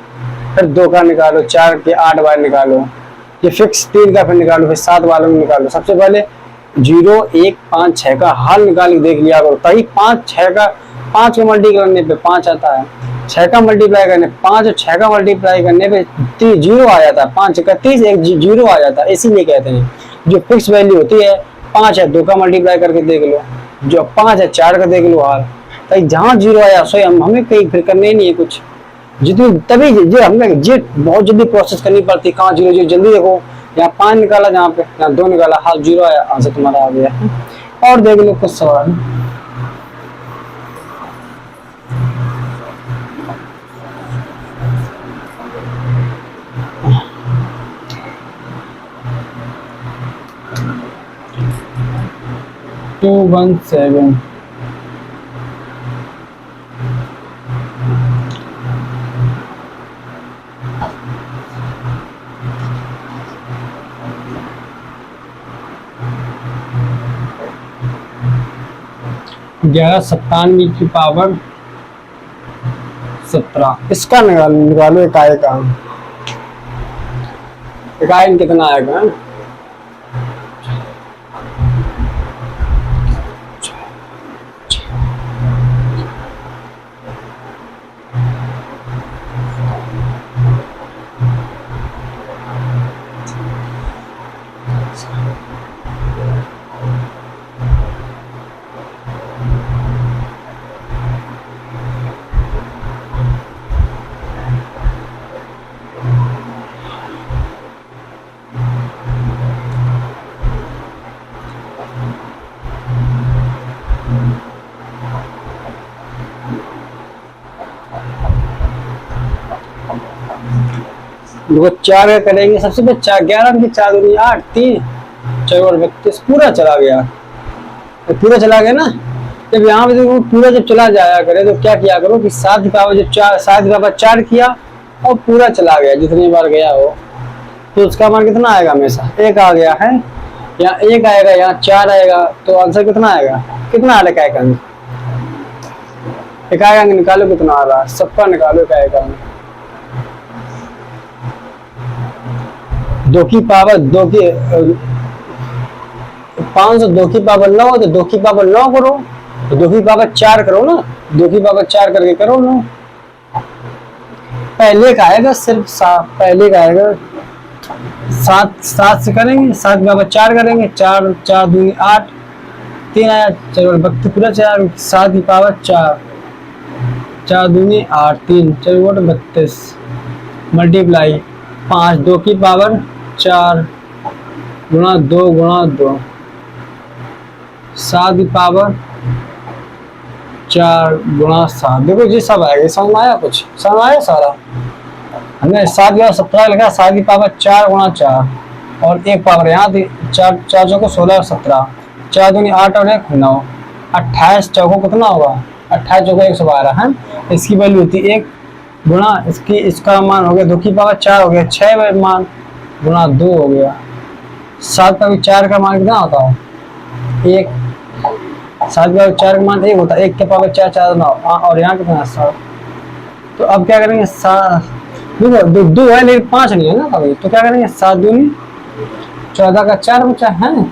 फिर 2 का निकालो, 4 के 8 बार निकालो, ये फिक्स 3 का फिर निकालो, फिर 7 वालों में निकालो। सबसे पहले 0 1 5 6 का हाल निकाल के देख लिया करो, तभी 5 6 का 5 को मल्टीप्लाई करने पे 5 आता है, 6 का मल्टीप्लाई करने 5 और 6 का मल्टीप्लाई करने पे 0 आ जाता है, 5 का 30 एक 0 आ जाता है। इसीलिए कहते हैं जो फिक्स वैल्यू होती है 5 है 2 का मल्टीप्लाई करके देख लो, जो 5 है 4 का देख लो हाल। जहाँ 0 आया सो हमें कहीं फिर करने ही नहीं है कुछ, जितनी तभी जो हमें जो बहुत जल्दी प्रोसेस करनी पड़ती है। कहाँ 0 0 जल्दी देखो, यहाँ 5 निकाला, जहाँ पे यहाँ 2 निकाला, हाल 0 आया, आंसर तुम्हारा आ गया। और देख लो कुछ सवाल। टू 1 7 1197 की पावर 17, इसका निकालो इकाई का। इकाई कितना आएगा, 4 करेंगे। सबसे पहले 11 के 4 दूनी 8, 3 4 और 32 पूरा चला गया, तो पूरा चला गया ना। जब यहाँ पे देखो पूरा जब चला जाया करे तो क्या किया करो कि 7 की पावर जब 7 की पावर 4 किया और पूरा चला गया जितनी बार गया हो, तो उसका मान कितना आएगा, हमेशा 1 आ गया है। यहाँ 1 आएगा, यहाँ 4 आएगा, तो आंसर कितना आएगा, कितना आ रहा है इकाई अंक निकालो, कितना आ रहा है, सबका निकालो इकाई अंक। 2 की पावर 2 की 502 की पावर 9, तो 2 की पावर 9 करो, तो 2 की पावर 4 करो ना, 2 की पावर 4 करके करो ना। पहले का आएगा सिर्फ 7, पहले का आएगा 7 से करेंगे, 7 की पावर 4 करेंगे, 4 4 2 8, 3 आया, 4 32 पूरा 4, 7 की पावर 4 4 2 8, 3 4 32 मल्टीप्लाई 5 2 की पावर 4 गुणा 2 गुणा 2 7 की पावर 4 गुणा 7। देखो जी सब आएगा, समझ आया, कुछ समझ आया सारा। हमने 7 की 17 लिखा, 7 की पावर 4 गुणा 4 और 1 पावर यहाँ थी, 4 4 चौको 16 और 17, 4 दूनी 8 और 1 9, 28 चौको कितना होगा, 28 चौको 112 है। इसकी वैल्यू होती 1 गुणा इसका मान हो गया 2 की पावर 4 हो गया 6 मान गुणा 2 हो गया। 7 का भी 4 का मान कितना होता है 1, 7 का 4 का मान 1 होता है, 1 के पावर 4 4 9 और यहाँ कितना 7। तो अब क्या करेंगे, 2 है लेकिन 5 नहीं है ना कभी, तो क्या करेंगे 7 दूनी 14 का 4 बचा है,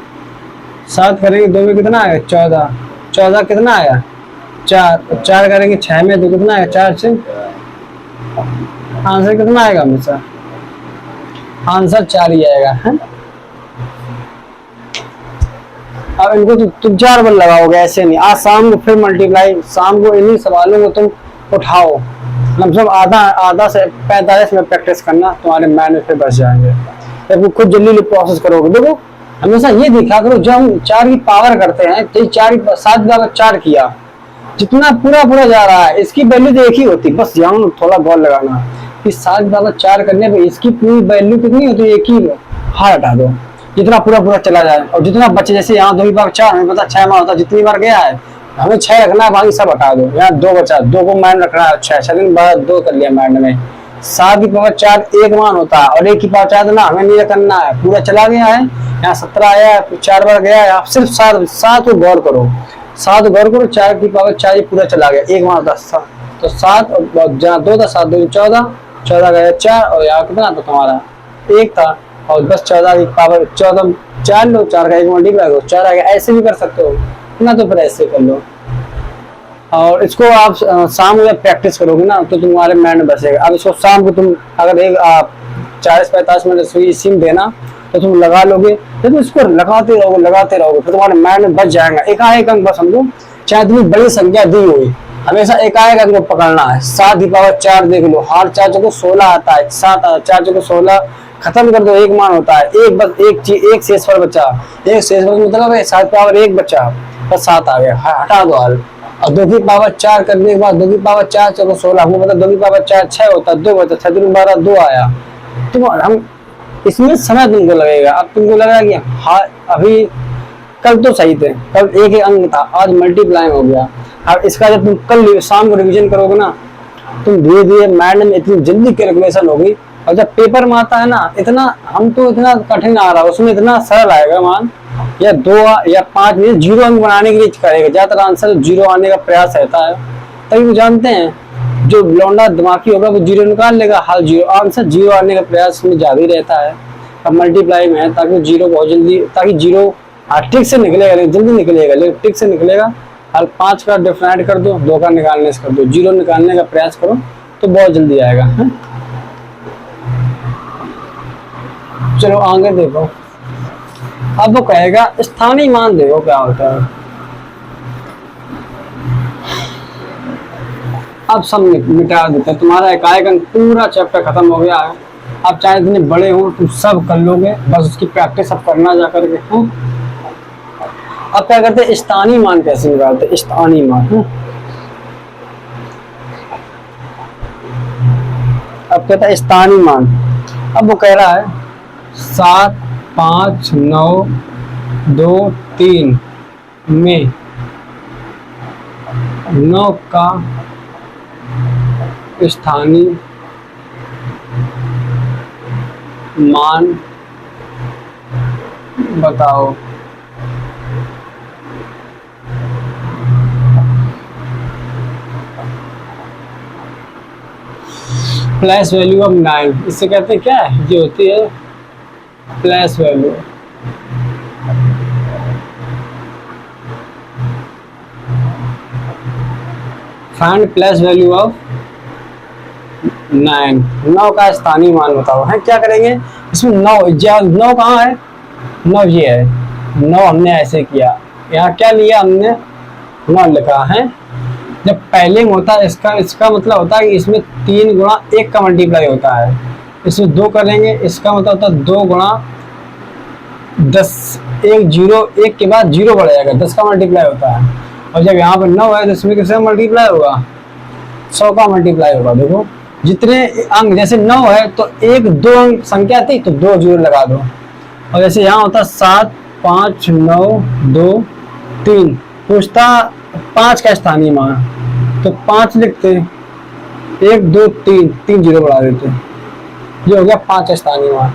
7 करेंगे 2 में कितना आएगा 14, 14 कितना आया 4 करेंगे 6 में तो कितना आएगा 4 से आंसर कितना आएगा हमेशा? आंसर 4 ही आएगा है। अब इनको तुम 4 बार लगाओगे, ऐसे नहीं। आज शाम को फिर मल्टीप्लाई, शाम को इन्हीं सवालों को तुम उठाओ, मतलब आधा से 45 मिनट प्रैक्टिस करना, तुम्हारे माइंड में फिर बस जाएंगे। तो खुद जल्दी प्रोसेस करोगे। देखो हमेशा ये देखा करो, जब हम 4 की पावर करते हैं तो 7 बार 4 किया, जितना पूरा जा रहा है इसकी वैल्यू तो एक ही होती। बस यहाँ थोड़ा गौर लगाना कि 7 बार 4 करने पे इसकी पूरी वैल्यू कितनी होती है, एक ही हार हटा दो, जितना पूरा चला जाए। और जितना बचे, जैसे यहाँ 2 बार 4, हमें पता 6 मान होता है, जितनी बार गया है हमें 6 रखना है, बाकी सब हटा दो। यहाँ 2 बचा, 2 को माइंड रखना है, 6 दिन बाद 2 कर लिया माइंड में। 7 की पावर 4 एक मान होता है, और 1 की पावर 4 देना हमें नहीं करना है, पूरा चला गया है। यहाँ 17 आया है, 4 बार गया है, आप सिर्फ 7 को गौर करो, 7 गौर करो। 4 की पावर 4 ये पूरा चला गया, एक मान होता है तो 7, और जहाँ 2 था 7 2 14 गया 4, और यहाँ कितना था तुम्हारा 1 था, और बस 14 की पावर 14 4 लो, 4 का 1 मल्टीप्लाई करो 4 आ गया। ऐसे भी कर सकते हो ना, तो फिर ऐसे कर लो। और इसको आप शाम को जब प्रैक्टिस करोगे ना तो तुम्हारे माइंड में बसेगा। अब इसको शाम को तुम अगर 40-45 मिनट सिम देना तो तुम लगा लोगे, तो तुम इसको लगाते रहोगे, फिर तुम्हारे माइंड में बच जाएगा। एकाएक अंक बस समझो, चाहे इतनी बड़ी संख्या दी हुई, हमेशा एकाएक अंक को पकड़ना है। 7 की पावर 4 देख लो, हार 4 को 16 आता है, 7 4 को 16 खत्म कर दो, एक मान होता है। एक शेषफल बचा, एक शेषफल मतलब 7 पावर 1 बचा, बस 7 आ गया, हटा दो हाल। और 2 की पावर 4 करने के बाद 2 की पावर 4 4 को 16, हमको पता 2 की पावर 4 6 होता है, 2 बचा, 6 दूनी 12 2 आया। तो हम इसमें समय तुमको लगेगा। अब तुमको लगा कि हाँ अभी कल तो सही थे, कल एक अंक था, आज मल्टीप्लाई हो गया। अब इसका जब तुम कल शाम को रिवीजन करोगे ना, तुम धीरे धीरे माइंड में इतनी जल्दी कैलकुलेशन होगी। और जब पेपर में आता है ना, इतना हम तो इतना कठिन आ रहा है, उसमें इतना सरल आएगा मान, या 2 या 5 में 0 अंक बनाने के लिए करेगा। ज्यादातर आंसर 0 आने का प्रयास रहता है, तभी वो जानते हैं जो लौंडा दिमागी होगा वो 0 निकाल लेगा, हाल 0 आंसर 0 आने का प्रयास में ज्यादा ही रहता है। अब मल्टीप्लाई में है ताकि 0 बहुत जल्दी, ताकि 0 ट्रिक से निकलेगा, जल्दी निकलेगा, लेकिन ट्रिक से निकलेगा। हाल 5 का डिफरेंट कर दो, 2 का निकालने से कर दो, 0 निकालने का प्रयास करो तो बहुत जल्दी आएगा है? चलो आगे देखो। अब वो कहेगा स्थानीय मान, देखो क्या होता है। अब सब मिटा देते हैं, तुम्हारा एकाएक अंक पूरा चैप्टर खत्म हो गया है। अब चाहे इतने बड़े हो तुम सब कर लोगे, बस उसकी प्रैक्टिस अब करना जा करके। अब क्या करते हैं, स्थानीय मान कैसे निकालते, स्थानीय मान अब कहता है स्थानीय मान। अब वो कह रहा है 7 5 9 2 3 में 9 का स्थानीय मान बताओ। प्लस वैल्यू ऑफ 9, इससे कहते हैं क्या है, ये होती है plus value. Find plus value of 9 का स्थानीय मान बताओ है। क्या करेंगे इसमें 9 कहाँ है, 9 ये है, 9 हमने ऐसे किया, यहाँ क्या लिया हमने 9 लिखा है। जब पहले में होता है इसका मतलब होता है कि इसमें 3 गुणा 1 का मल्टीप्लाई होता है, इसमें 2 करेंगे, इसका मतलब होता है 2 गुणा 10, 1 के बाद 0 बढ़ जाएगा, 10 का मल्टीप्लाई होता है। और जब यहाँ पर 9 है तो इसमें किसका मल्टीप्लाई होगा, 100 का मल्टीप्लाई होगा। देखो जितने अंक, जैसे 9 है तो 1 2 अंक संख्या थी तो 2 0 लगा दो। और जैसे यहाँ होता 7 5 9 2 3, पूछता 5 का स्थानीय मान तो 5 लिखते, 1 2 3 0 बढ़ा देते, ये हो गया 5 का स्थानीय मान।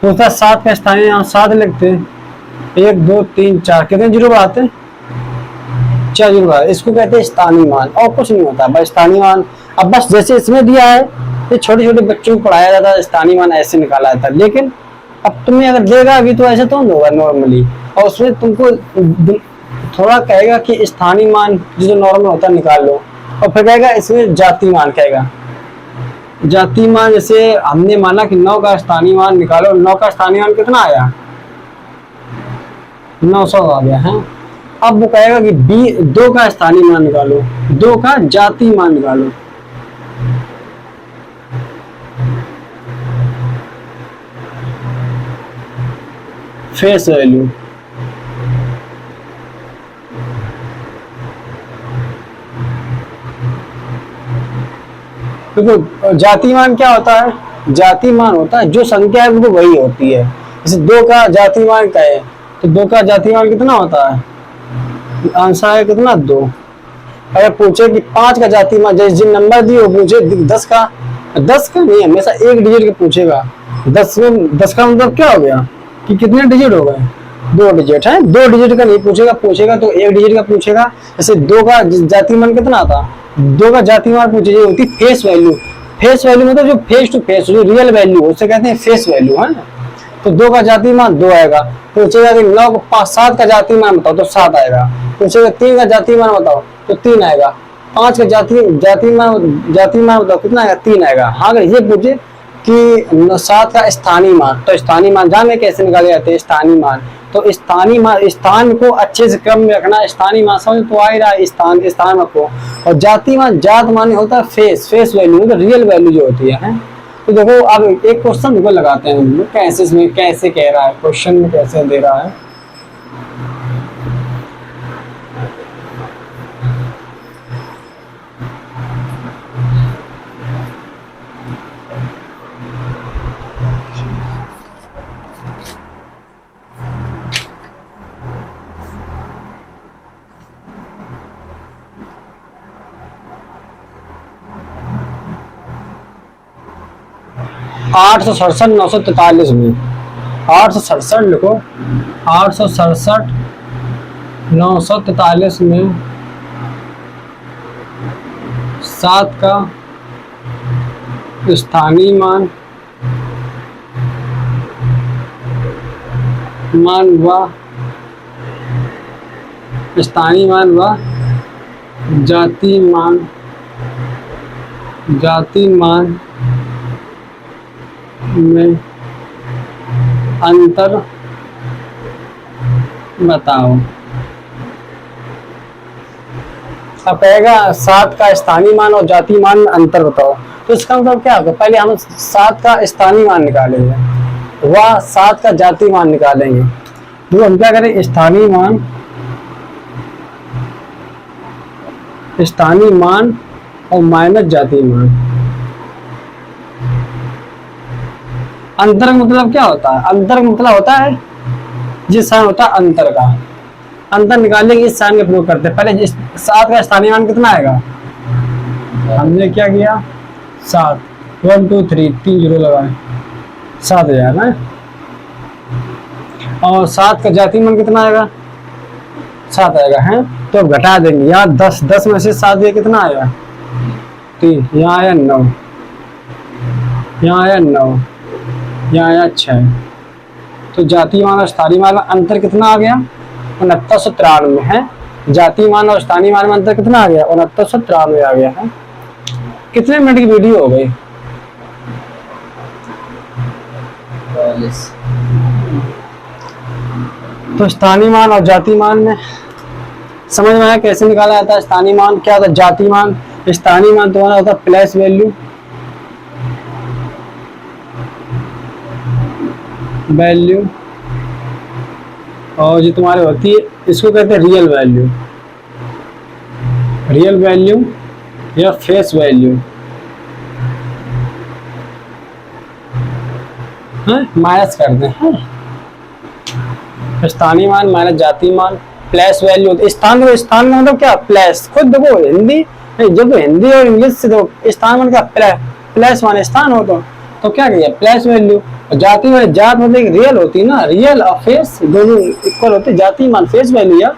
पूछता 7 का स्थानीय मान, 7 लिखते, 1 2 3 4, कितने 0 बढ़ाते, 4 0 बढ़ाते। इसको कहते हैं स्थानीय मान, और कुछ नहीं होता बस स्थानीय मान। अब बस जैसे इसमें दिया है, ये छोटे छोटे बच्चों को पढ़ाया जाता है, स्थानीय मान ऐसे निकाला जाता है। लेकिन अब तुम्हें अगर देगा अभी तो ऐसे तो होगा नॉर्मली, और उसमें तुमको थोड़ा कहेगा कि स्थानीय मान जो नॉर्मल होता है निकाल लो, और फिर कहेगा इसमें जातीय मान कहेगा, जाति मान जैसे हमने माना कि 9 का स्थानीय मान निकालो, 9 का स्थानीय मान कितना आया, 900 आ गया है। अब वो कहेगा कि बी 2 का स्थानीय मान निकालो, 2 का जाति मान निकालो। फेस वैल्यू, देखो जाति मान क्या होता है, जाति मान होता है जो संख्या है वो वही होती है। जैसे 2 का जाति मान का है तो 2 का जाति मान कितना होता है, आंसर है कितना 2। अगर पूछे कि 5 का जाति मान, जैसे जिन नंबर दिए वो पूछे 10 का नहीं, हमेशा एक डिजिट का पूछेगा। 10 का मतलब क्या हो गया कि कितने डिजिट हो गए, 2 डिजिट है, 2 डिजिट का नहीं पूछेगा तो एक डिजिट का पूछेगा। जैसे 2 का जाति मान कितना था, 2 का जाति मान पूछे होती फेस वैल्यू। फेस वैल्यू मतलब जो फेस टू फेस जो रियल वैल्यू उसे कहते हैं फेस वैल्यू है। तो 2 का जाति मान 2 आएगा। पूछेगा कि 9 को 7 का जाति मान बताओ तो 7 आएगा। पूछेगा 3 का जाति मान बताओ तो 3 आएगा। 5 का जाति मान बताओ कितना आएगा, 3 आएगा। हाँ अगर ये पूछे कि 7 का स्थानीय मान, तो स्थानीय मान जाने कैसे निकाले जाते हैं, स्थानीय मान तो स्थानीय मान, स्थान को अच्छे से क्रम में रखना, स्थानीय मान समझ तो आ ही रहा है, स्थान रखो। और जाति मान, जात मान होता है फेस वैल्यू मतलब रियल वैल्यू जो होती है। तो देखो अब एक क्वेश्चन देखो लगाते हैं कैसे, इसमें कैसे कह रहा है, क्वेश्चन में कैसे दे रहा है। 867 943 में 867 लिखो, 867 943 में 7 का स्थानीय मान व स्थानीय मान व जाति मान में अंतर बताओ। अब कहेगा 7 का स्थानीय मान और जाति मान में अंतर बताओ, तो इसका मतलब क्या होगा, पहले हम 7 का स्थानीय मान निकालेंगे व 7 का जाति मान निकालेंगे। तो हम क्या करें, स्थानीय मान और माइनस जाति मान। अंतर मतलब क्या होता है, अंतर मतलब होता है जिस साइन होता है अंतर का, अंतर निकालने के इस साइन का प्रयोग करते हैं। पहले 7 का स्थानीय मान कितना आएगा, हमने क्या किया 7 1 2 3 3 जीरो लगाए 7000 है। और 7 का जाति मान कितना आएगा 7 आएगा है। तो अब घटा देंगे, यहाँ 10 में से 7 ये कितना आया 3, यहाँ आया 9, यहाँ आया 9, यहाँ आया 6। तो जाति मान और स्थानीय मान में अंतर कितना आ गया 6993 है। जाति मान और स्थानीय मान में अंतर कितना आ गया 6993 आ गया है। कितने मिनट की वीडियो हो गई, तो स्थानीय मान और जाति मान में समझ में आया कैसे निकाला जाता है। स्थानीय मान क्या होता है, जाति मान, स्थानीय मान तुम्हारा होता है प्लेस वैल्यू और जो तुम्हारे होती है इसको कहते हैं रियल वैल्यू या फेस वैल्यू है, माइनस करते हैं। स्थानीय मान माइनस जाति मान प्लस वैल्यू। स्थान का मतलब क्या, प्लस। खुद देखो हिंदी, जब हिंदी और इंग्लिश से देखो स्थान मान क्या प्लस मान स्थान हो तो क्या किया प्लस वैल्यू। जाति मान जात मतलब रियल होती है ना, रियल और फेस दोनों इक्वल होते, जाति मान फेस वैल्यू या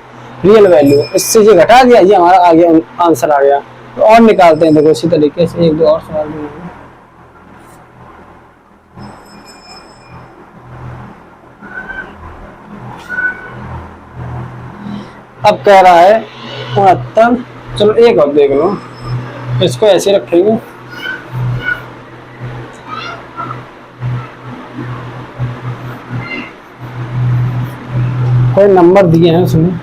रियल वैल्यू। इससे ये घटा दिया, ये हमारा आ गया आंसर आ गया। तो और निकालते हैं देखो इसी तरीके से, एक दो और सवाल भी। अब कह रहा है 69, चलो एक और देख लो, इसको ऐसे रखेंगे कोई नंबर दिए हैं उसमें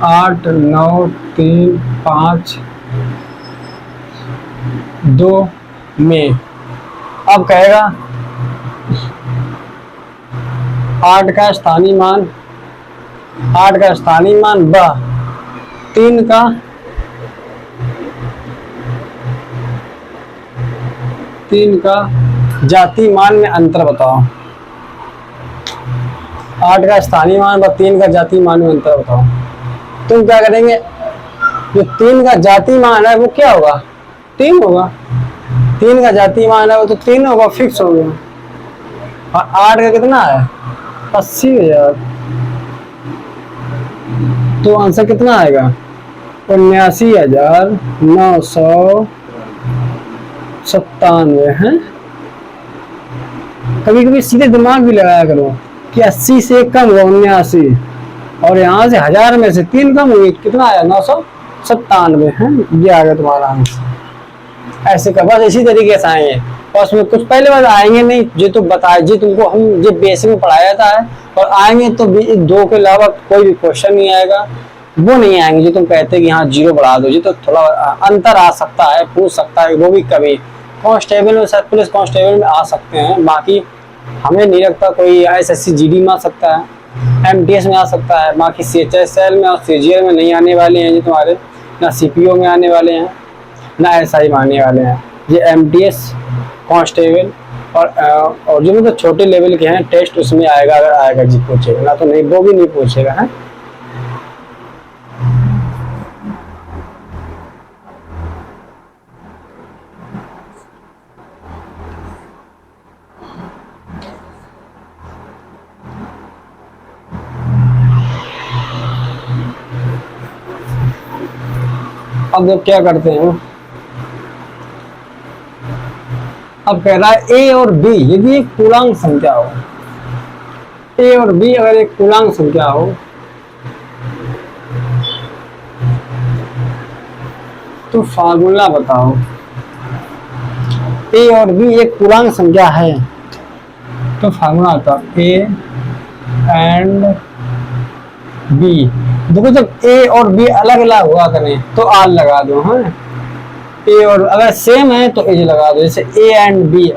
8 9 3 5 2 में। अब कहेगा 8 का स्थानीय मान, 8 का स्थानीय मान व 3 का जाति मान में अंतर बताओ। 8 का स्थानीय मान व 3 का जाति मान में अंतर बताओ। तुम क्या करेंगे, जो 3 का जाति मान है वो क्या होगा, 3 होगा। 3 का जाति मान है वो तो 3 होगा, फिक्स हो गया। और 8 का कितना है, 80,000। तो आंसर कितना आएगा, 79,997 है। कभी कभी सीधे दिमाग भी लगाया करो कि 80 से कम होगा 79, और यहाँ से 1000 में से 3 कम हुई, कितना आया, 997 है। ये आ गया तुम्हारा आंसर। ऐसे का बस इसी तरीके से आएंगे, और उसमें कुछ पहले बार आएंगे नहीं, जो तो बताए जी तुमको हम जो बेसिक में पढ़ाया जाता है, और आएंगे तो 2 के अलावा कोई भी क्वेश्चन नहीं आएगा, वो नहीं आएंगे जो तुम कहते हैं कि हाँ 0 बढ़ा दो जी। तो थोड़ा अंतर आ सकता है, पूछ सकता है, वो भी कभी कांस्टेबल में, पुलिस कांस्टेबल में आ सकते हैं। बाकी हमें नहीं लगता कोई SSC GD में आ सकता है, MTS में आ सकता है, बाकी CHSL में और CGL में नहीं आने वाले हैं जी तुम्हारे, ना CPO में आने वाले हैं, ना SI में आने वाले हैं। ये MTS कांस्टेबल और जो मतलब छोटे लेवल के हैं टेस्ट, उसमें आएगा, अगर आएगा जी पूछेगा, ना तो नहीं, वो भी नहीं पूछेगा है। अब जब क्या करते हैं, अब कह रहा है A और B यदि एक पूर्णांक संख्या हो, A और B अगर एक पूर्णांक संख्या हो, तो फार्मूला बताओ। A और B एक पूर्णांक संख्या है तो फार्मूला बताओ A एंड B। देखो जब A और B अलग अलग हुआ करें तो R लगा दो, हाँ। A और अगर सेम है तो एज लगा दो, जैसे A एंड B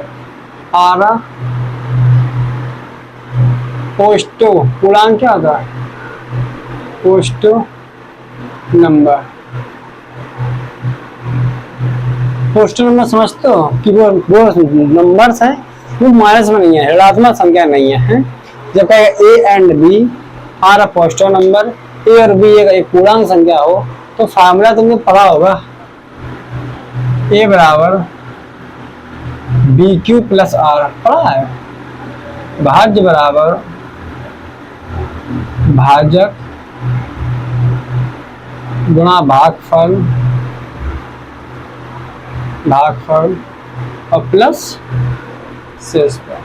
आर पोस्टो, पूर्णांक क्या होता है, पोस्टो नंबर। पोस्टो नंबर समझते हो कि वो नंबर्स हैं, वो माइनस में नहीं है, ऋणात्मक संख्या नहीं है। जब कहेगा A एंड B आर पोस्टो नंबर, A और B एक पूर्णांक संख्या हो, तो फार्मूला तुमने पढ़ा होगा, A बराबर BQ प्लस R, पढ़ा है। भाज्य बराबर भाजक गुणा भागफल और प्लस शेषफल।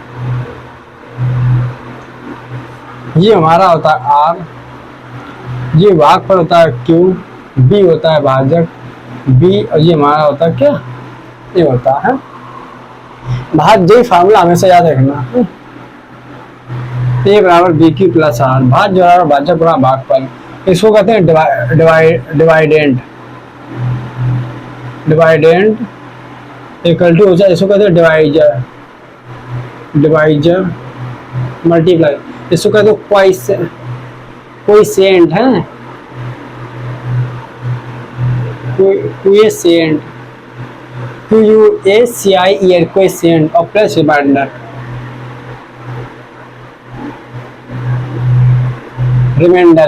ये हमारा होता है R, ये भागफल होता है Q, B होता है भाजक B, और ये हमारा होता है क्या, ये होता है भाज्य। फार्मूला हमेशा याद रखना, A बराबर BQ प्लस R, भाज्य बराबर भाजक गुणा भागफल। इसको कहते हैं डिवाइडेंट इक्वल टू हो जाए, इसको कहते हैं डिवाइजर मल्टीप्लाई, इसको कहते हैं कोएफिशिएंट है, कोएफिशिएंट QUACIENT कोएफिशिएंट, और प्लस रिमाइंडर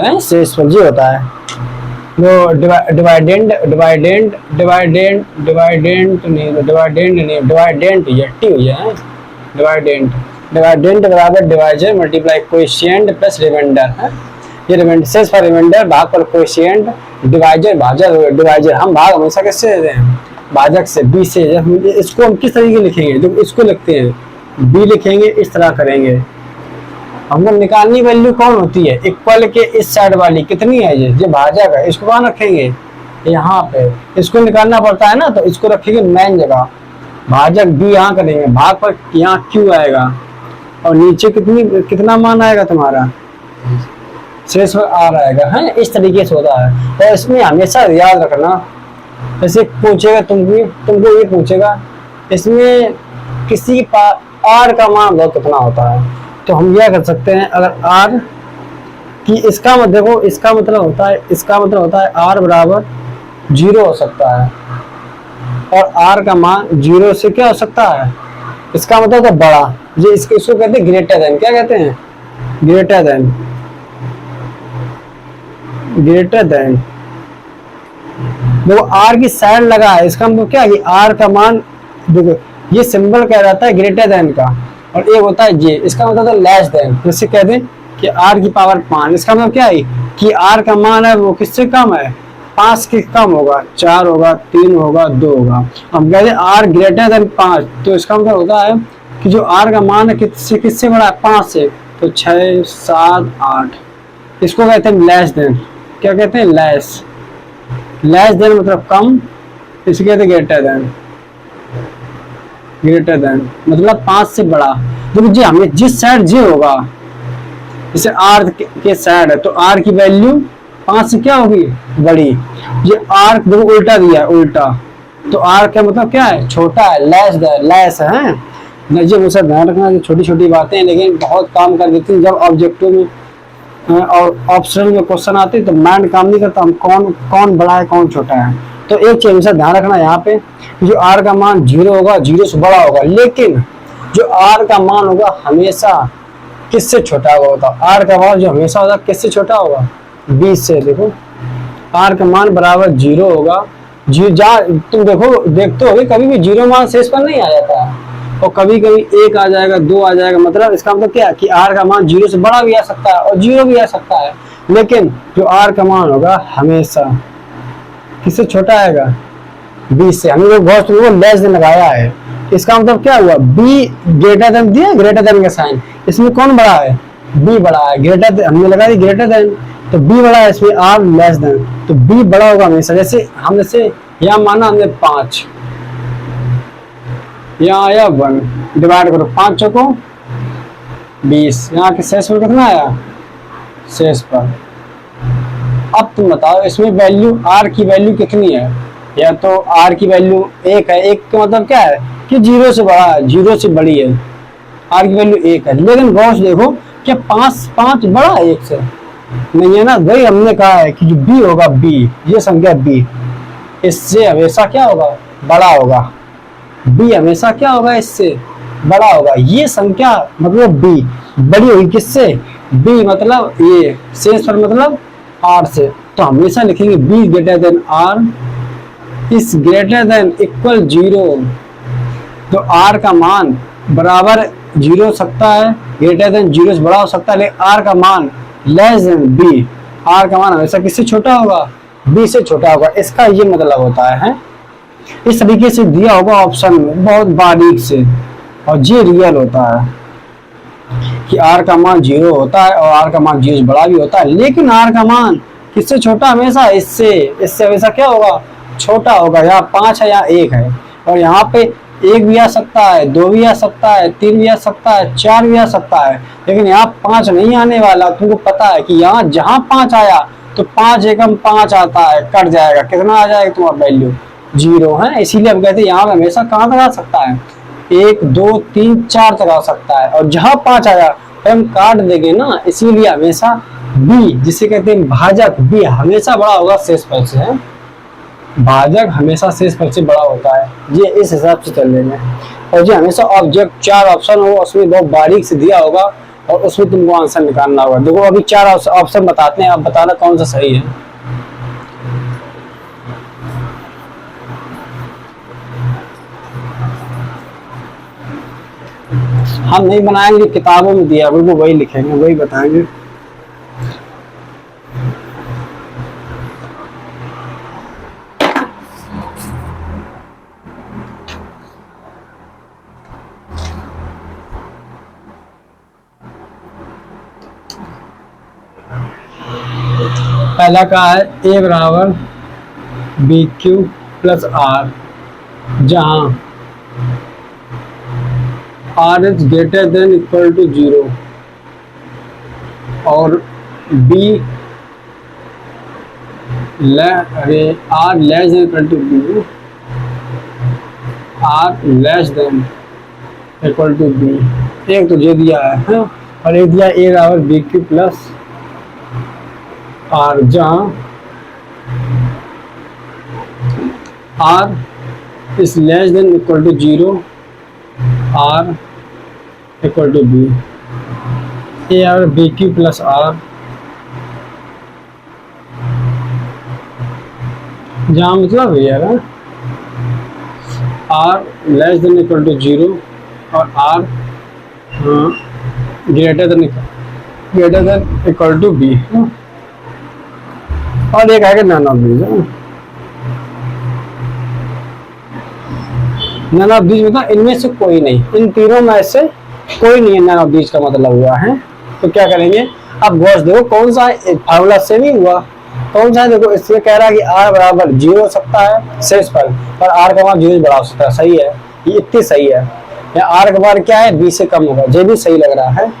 है, शेषफल जी होता है। वो डिवाइडेंट बराबर divisor multiply coefficient plus reminder है। ये रिमाइंडर शेष पर रिमाइंडर भाग पर कोएफिशिएंट डिवाइजर भाजक डिवाइजर। हम भाग हमेशा किससे देते हैं, भाजक से, B से। इसको हम किस तरीके लिखेंगे, जो इसको लिखते हैं B लिखेंगे, इस तरह करेंगे। हमको निकालनी वैल्यू कौन होती है, इक्वल के इस साइड वाली कितनी है, ये भाजक है, इसको कहाँ रखेंगे, यहाँ पे। इसको निकालना पड़ता है ना, तो इसको रखेंगे मेन जगह, भाजक B यहाँ करेंगे, भाग पर यहाँ Q आएगा, और नीचे कितना मान आएगा तुम्हारा, शेष आर आएगा है। इस तरीके से होता है। और इसमें हमेशा याद रखना, जैसे पूछेगा तुमको ये पूछेगा इसमें किसी आर का मान बहुत कितना होता है, तो हम यह कर सकते हैं अगर आर कि इसका मतलब देखो, इसका मतलब होता है आर बराबर 0 हो सकता है और आर का मान 0 से क्या हो सकता है, इसका मतलब तो बड़ा, ये इसको कहते हैं ग्रेटर देन, क्या कहते हैं, ग्रेटर देन। देखो आर की साइड लगा है, इसका मतलब क्या है कि आर का मान, देखो ये सिंबल कह जाता है ग्रेटर देन का, और एक होता है जे, इसका मतलब तो लेस देन। जैसे कह दें कि आर की पावर 5, इसका मतलब क्या है कि आर का मान है वो किससे कम है, 5 के कम होगा, 4 होगा, 3 होगा, 2 होगा। हम कहते हैं आर ग्रेटर देन 5, तो इसका मतलब होता है कि जो आर का मान है किससे बड़ा है, 5 से, तो 6, 7, 8। इसको कहते हैं लेस देन, क्या कहते हैं, लेस देन मतलब कम, इसे कहते हैं ग्रेटर देन मतलब 5 से बड़ा। देखो जी हमें जिस साइड जे होगा, जैसे आर के साइड है तो आर की वैल्यू 5 से क्या होगी, बड़ी। ये आर देखो उल्टा दिया है, उल्टा, तो आर का मतलब क्या है, छोटा है, लेस है। ये हमेशा ध्यान रखना, छोटी छोटी बातें हैं लेकिन बहुत काम कर देती हैं। जब ऑब्जेक्टिव में और ऑप्शनल में क्वेश्चन आते हैं तो माइंड काम नहीं करता, हम कौन बड़ा है कौन छोटा है। तो एक चीज हमेशा ध्यान रखना यहाँ पे, जो आर का मान 0 होगा, 0 से बड़ा होगा, लेकिन जो आर का मान होगा हमेशा किससे छोटा होगा, आर का मान जो हमेशा होगा किससे छोटा होगा, 20 से। देखो आर का मान बराबर 0 होगा, जहाँ तुम देखते हो कभी भी 0 मान शेष पर नहीं आ जाता है, और कभी कभी 1 आ जाएगा, 2 आ जाएगा। मतलब इसका मतलब क्या है कि आर का मान 0 से बड़ा भी आ सकता है और 0 भी आ सकता है, लेकिन जो आर का मान होगा हमेशा किससे छोटा आएगा, 20 से। हमने बहुत लेस देन लगाया है, इसका मतलब क्या हुआ, बी ग्रेटर देन दिया, ग्रेटर देन का साइन, इसमें कौन बड़ा है, बी बड़ा है, ग्रेटर हमने लगा दी ग्रेटर देन, तो बी बड़ा है, इसमें आर लेस देन, तो बी बड़ा होगा हमेशा। जैसे यहाँ माना हमने 5, यहाँ आया 1, डिवाइड करो 5 चौको 20, यहाँ के शेष पर कितना आया, शेष पर। अब तुम बताओ इसमें वैल्यू आर की वैल्यू कितनी है, या तो आर की वैल्यू 1 है, 1 का मतलब क्या है कि 0 से बड़ा है, 0 से बड़ी है, आर की वैल्यू 1 है। लेकिन गौर से देखो क्या 5 बड़ा है 1 से, नहीं है ना। वही हमने कहा है कि जो बी होगा, बी ये संख्या बी इससे हमेशा क्या होगा, बड़ा होगा, बी हमेशा क्या होगा, इससे बड़ा होगा। ये संख्या मतलब बी बड़ी होगी किससे, बी मतलब ये शेष पर मतलब आर से, तो हमेशा लिखेंगे B greater than R is greater than equal 0। तो आर का मान बराबर 0 हो सकता है, ग्रेटर देन 0 से बड़ा हो सकता है, लेकिन आर का मान लेस देन बी, आर का मान हमेशा किससे छोटा होगा, बी से छोटा होगा। इसका ये मतलब होता है इस तरीके से दिया होगा ऑप्शन में बहुत बारीक से, और ये रियल होता है कि आर का मान 0 होता है और आर का मान 0 से बड़ा भी होता है, लेकिन आर का मान किससे छोटा, हमेशा इससे हमेशा क्या होगा, छोटा होगा। यहाँ 5 है, यहाँ 1 है, और यहाँ पे 1 भी आ सकता है, 2 भी आ सकता है, 3 भी आ सकता है, 4 भी आ सकता है, लेकिन यहाँ 5 नहीं आने वाला। तुमको पता है कि यहाँ जहाँ 5 आया तो 5 एकम 5 आता है, कट जाएगा, कितना आ जाएगा तुम्हारा वैल्यू, 0 है। इसीलिए हम कहते हैं यहाँ हमेशा कहाँ तक आ सकता है, 1, 2, 3, 4 तक आ सकता है, और जहाँ 5 आया तो हम काट देंगे ना। इसीलिए हमेशा बी जिसे कहते हैं भाजक, बी हमेशा बड़ा होगा शेषफल से, है भाजक हमेशा शेषफल से बड़ा होता है। ये इस हिसाब से चल लेंगे। और ये हमेशा ऑब्जेक्ट 4 ऑप्शन हो, उसमें बहुत बारीक से दिया होगा और उसमें तुमको आंसर निकालना होगा। देखो अभी 4 ऑप्शन बताते हैं, आप बताना कौन सा सही है। हम नहीं बनाएंगे, किताबों में दिया वो वही लिखेंगे, वही बताएंगे। पहला का है ए बराबर बी क्यू प्लस आर, जहां R is greater than equal to 0 और B R less than equal to B, R less than equal to B, एक तो ये दिया है और एक दिया ए बराबर बी क्यू प्लस आर, जहाँ R is less than equal to 0, R equal to B, A R B Q plus R, जहाँ मतलब यार R less than equal to 0 और R greater than equal to B, और एक है none of these. None of these मतलब इनमें से कोई नहीं, इन तीनों में से कोई नहीं है, नन ऑफ दीज का मतलब हुआ है। तो क्या करेंगे, अब गौर देखो कौन सा फार्मूला से नहीं हुआ, कौन सा है, देखो इसलिए कह रहा है कि आर बराबर 0 हो सकता है शेष पर, और आर का मान 0 से बड़ा हो सकता है, सही है, ये इतनी सही है। या आर का मान क्या है, बी से कम होगा, ये भी सही लग रहा है,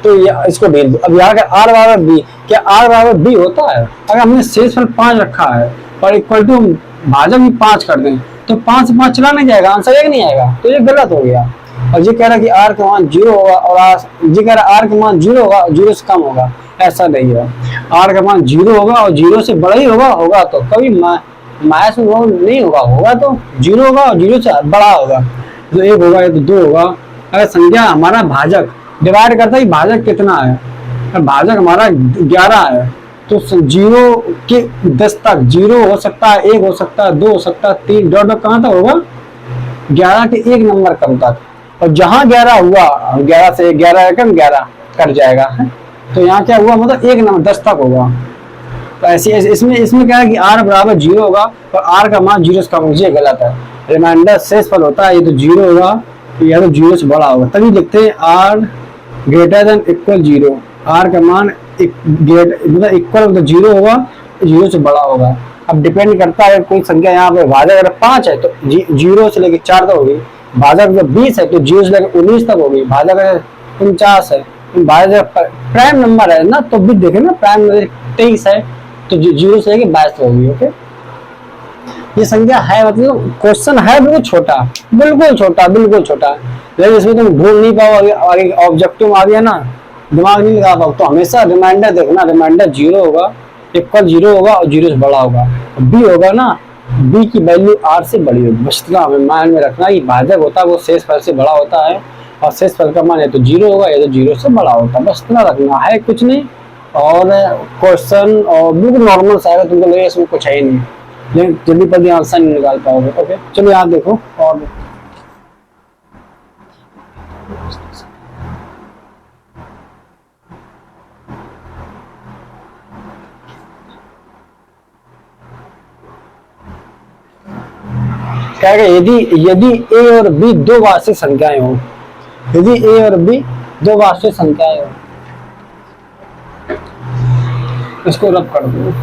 तो ये इसको भेज दो। अब यहाँ का आर बराबर बी, क्या आर बराबर बी होता है? अगर हमने शेषफल 5 रखा है और इक्वल टू भाजक भी 5 कर दें तो 5 से 5 चला नहीं जाएगा, आंसर एक नहीं आएगा, तो ये गलत हो गया। और ये कह रहा है कि आर का मान 0 होगा और ये कह रहा है आर का मान 0 होगा, 0 से कम होगा, ऐसा नहीं है। आर का मान 0 होगा और 0 से बड़ा ही होगा तो कभी माइनस में नहीं होगा तो 0 होगा और 0 से बड़ा होगा, तो 1 होगा या तो 2 होगा। अगर संख्या हमारा भाजक डिवाइड करता है, भाजक कितना है, भाजक हमारा 11 है, तो 0 के 10 तक 0 हो सकता है, 1 हो सकता है, 2 हो सकता है, 3 डॉट डॉट कहाँ तक होगा, 11 के 1 नंबर कम तक। और जहां 11 हुआ, 11 से 11 कम 11 कट जाएगा है, तो यहाँ क्या हुआ, मतलब 1 नंबर 10 तक होगा। तो ऐसे इसमें क्या है कि आर बराबर 0 होगा और आर का मान 0 से कम, ये गलत है। रिमाइंडर शेषफल होता है, ये तो 0 होगा या तो 0 से बड़ा होगा, तभी लिखते हैं R greater than equal 0, R का मान मतलब इक्वल मतलब 0 होगा, 0 से बड़ा होगा। अब डिपेंड करता है कोई संख्या, यहाँ पे भाजक अगर 5 है तो 0 से लेकर 4 तक होगी, भाजक जब 20 है तो 0 से लेकर 19 तक होगी, भाजक अगर 49 है, भाजक प्राइम नंबर है ना, तो भी देखे ना प्राइम नंबर 23 है तो 0 से लेकर 22 तक होगी। ओके, ये संख्या है, मतलब क्वेश्चन है बिल्कुल छोटा, बिल्कुल छोटा, लेकिन इसमें तुम भूल नहीं पाओगे और एक ऑब्जेक्टिव आ गया ना, दिमाग नहीं लगा पाओ, तो हमेशा रिमाइंडर देखना, रिमाइंडर 0 होगा, इक्वल 0 होगा और 0 से बड़ा होगा। बी होगा ना, बी की वैल्यू आर से बड़ी होगी, बस इतना हमें माइंड में रखना। ये भाजक होता है वो शेषफल से बड़ा होता है और शेषफल का मान या तो 0 होगा या तो 0 से बड़ा होता है, बस इतना रखना है, कुछ नहीं। और क्वेश्चन और बिल्कुल नॉर्मल सा है, तुमको लगे इसमें कुछ है ही नहीं, लेकिन जल्दी जल्दी आंसर नहीं निकाल पाओगे। ओके, चलो यहाँ देखो और क्या है, यदि ए और बी दो वास्तविक संख्याएं हो, यदि ए और बी दो वास्तविक संख्याएं हो, इसको रब कर दो,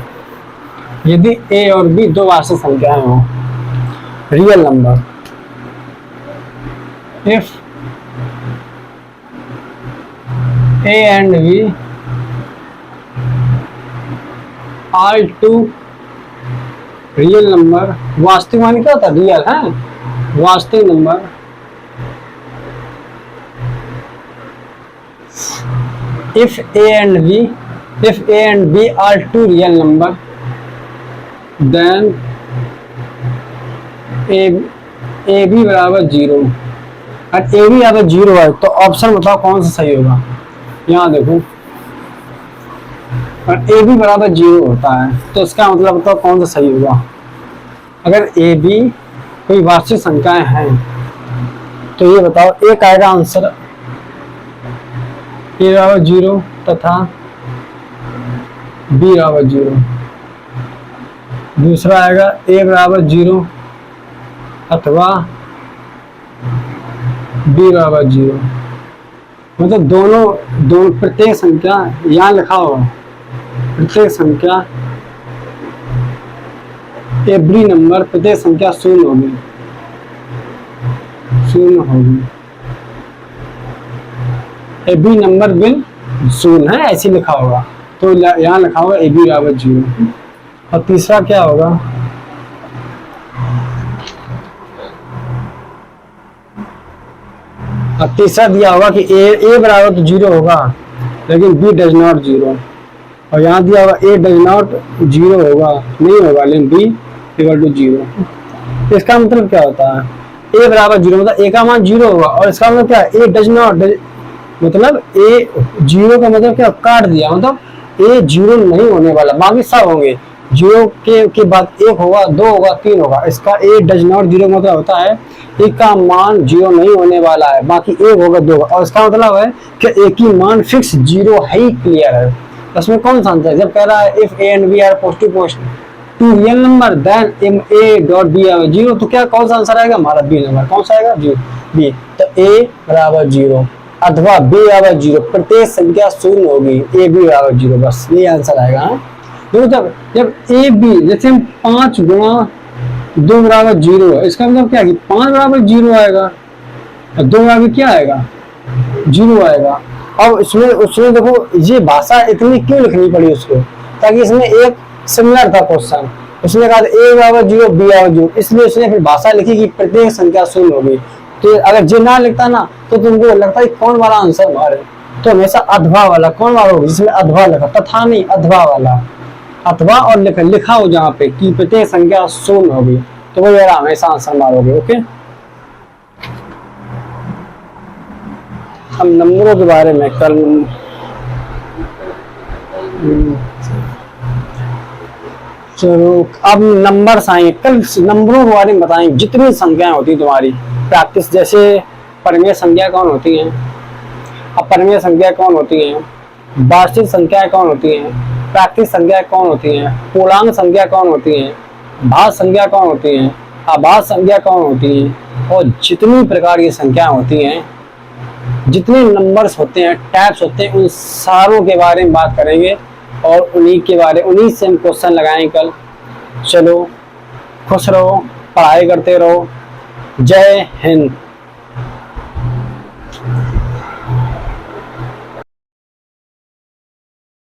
यदि ए और बी दो वास्तविक संख्याएं हो, real number, if a and b are two real number, वास्तविक मान क्या होता है, रियल है, वास्तविक number, if a and b are two real number, then a b बराबर 0, और a b बराबर 0 है तो ऑप्शन बताओ कौन सा सही होगा। यहाँ देखो, और ए बी बराबर 0 होता है तो इसका मतलब बताओ कौन सा सही होगा। अगर ए बी कोई वास्तविक संख्याएं हैं तो ये बताओ, एक आएगा आंसर ए बराबर 0 तथा बी बराबर 0, दूसरा आएगा ए बराबर 0 अथवा बी बराबर 0, मतलब दोनों प्रत्येक संख्या, यहाँ लिखा होगा प्रत्येक संख्या, एवरी नंबर, प्रत्येक संख्या शून्य होगी, a b number will soon है, ऐसे लिखा होगा। तो यहाँ लिखा होगा ए बी बराबर 0। और तीसरा क्या होगा, अब तीसरा दिया होगा कि ए बराबर तो 0 होगा लेकिन बी डज नॉट 0। और यहाँ दिया होगा ए डज नॉट 0 होगा, नहीं होगा, लेकिन बी इक्वल टू 0। इसका मतलब क्या होता है, ए बराबर 0 मतलब ए का मान 0 होगा, और इसका मतलब क्या है, ए डज नॉट मतलब ए 0 का मतलब क्या, काट दिया, मतलब ए 0 नहीं होने वाला, बाकी सब होंगे। 0 के बाद 1 होगा, 2 होगा, 3 होगा। इसका ए डज नॉट 0 मतलब होता है ए का मान 0 नहीं होने वाला है, बाकी 1 होगा, 2 होगा। और इसका मतलब है कि ए की मान फिक्स 0 है ही, क्लियर है। उसमें कौन सा आंसर है, जब कह रहा है if a and b are positive two real number then m a dot b our 0, तो क्या कौन सा आंसर आएगा हमारा, बी नंबर। कौन सा आएगा, बी। तो ए बराबर 0 अथवा बी बराबर 0, प्रत्येक संख्या शून्य होगी, ए बी बराबर 0, बस ये आंसर आएगा। हाँ, देखो जब ए बी, जैसे हम 5 गुणा 2 बराबर 0 है, इसका मतलब क्या है कि 5 बराबर 0 आएगा, 2 बराबर क्या आएगा, 0 आएगा। अब उसमें देखो ये भाषा इतनी क्यों लिखनी पड़ी उसको, ताकि इसमें एक सिमिलर था क्वेश्चन, उसने कहा ए बराबर 0 बी बराबर 0, इसलिए उसने फिर भाषा लिखी कि प्रत्येक संख्या शून्य होगी। तो अगर जे ना लिखता ना तो तुमको लगता है कौन वाला आंसर मारे, तो हमेशा अथवा वाला, कौन वाला होगा जिसमें अथवा लिखा, तथा नहीं, अथवा वाला, अथवा और लिखा हो जहाँ पे कि प्रत्येक संख्या शून्य होगी, तो वो यार हमेशा आंसर मारोगे। ओके, हम नंबरों के बारे में कल चलो अब नंबर आएंगे, कल नंबरों के बारे में बताएंगे। जितनी संख्याएं होती तुम्हारी प्रैक्टिस, जैसे परिमेय संख्या कौन होती हैं, अपरिमेय संख्या कौन होती हैं, वार्षिक संख्याएं कौन होती हैं, प्राकृतिक संख्याएं कौन होती हैं, पूर्णांक संख्या कौन होती हैं, भाज्य संख्या कौन होती हैं, अभाज्य संख्या कौन होती हैं, और जितनी प्रकार की संख्याएं होती हैं, जितने नंबर्स होते हैं, टाइप्स होते हैं, उन सारों के बारे में बात करेंगे और उन्हीं से हम क्वेश्चन लगाएंगे कल। चलो खुश रहो, पढ़ाई करते रहो। जय हिंद।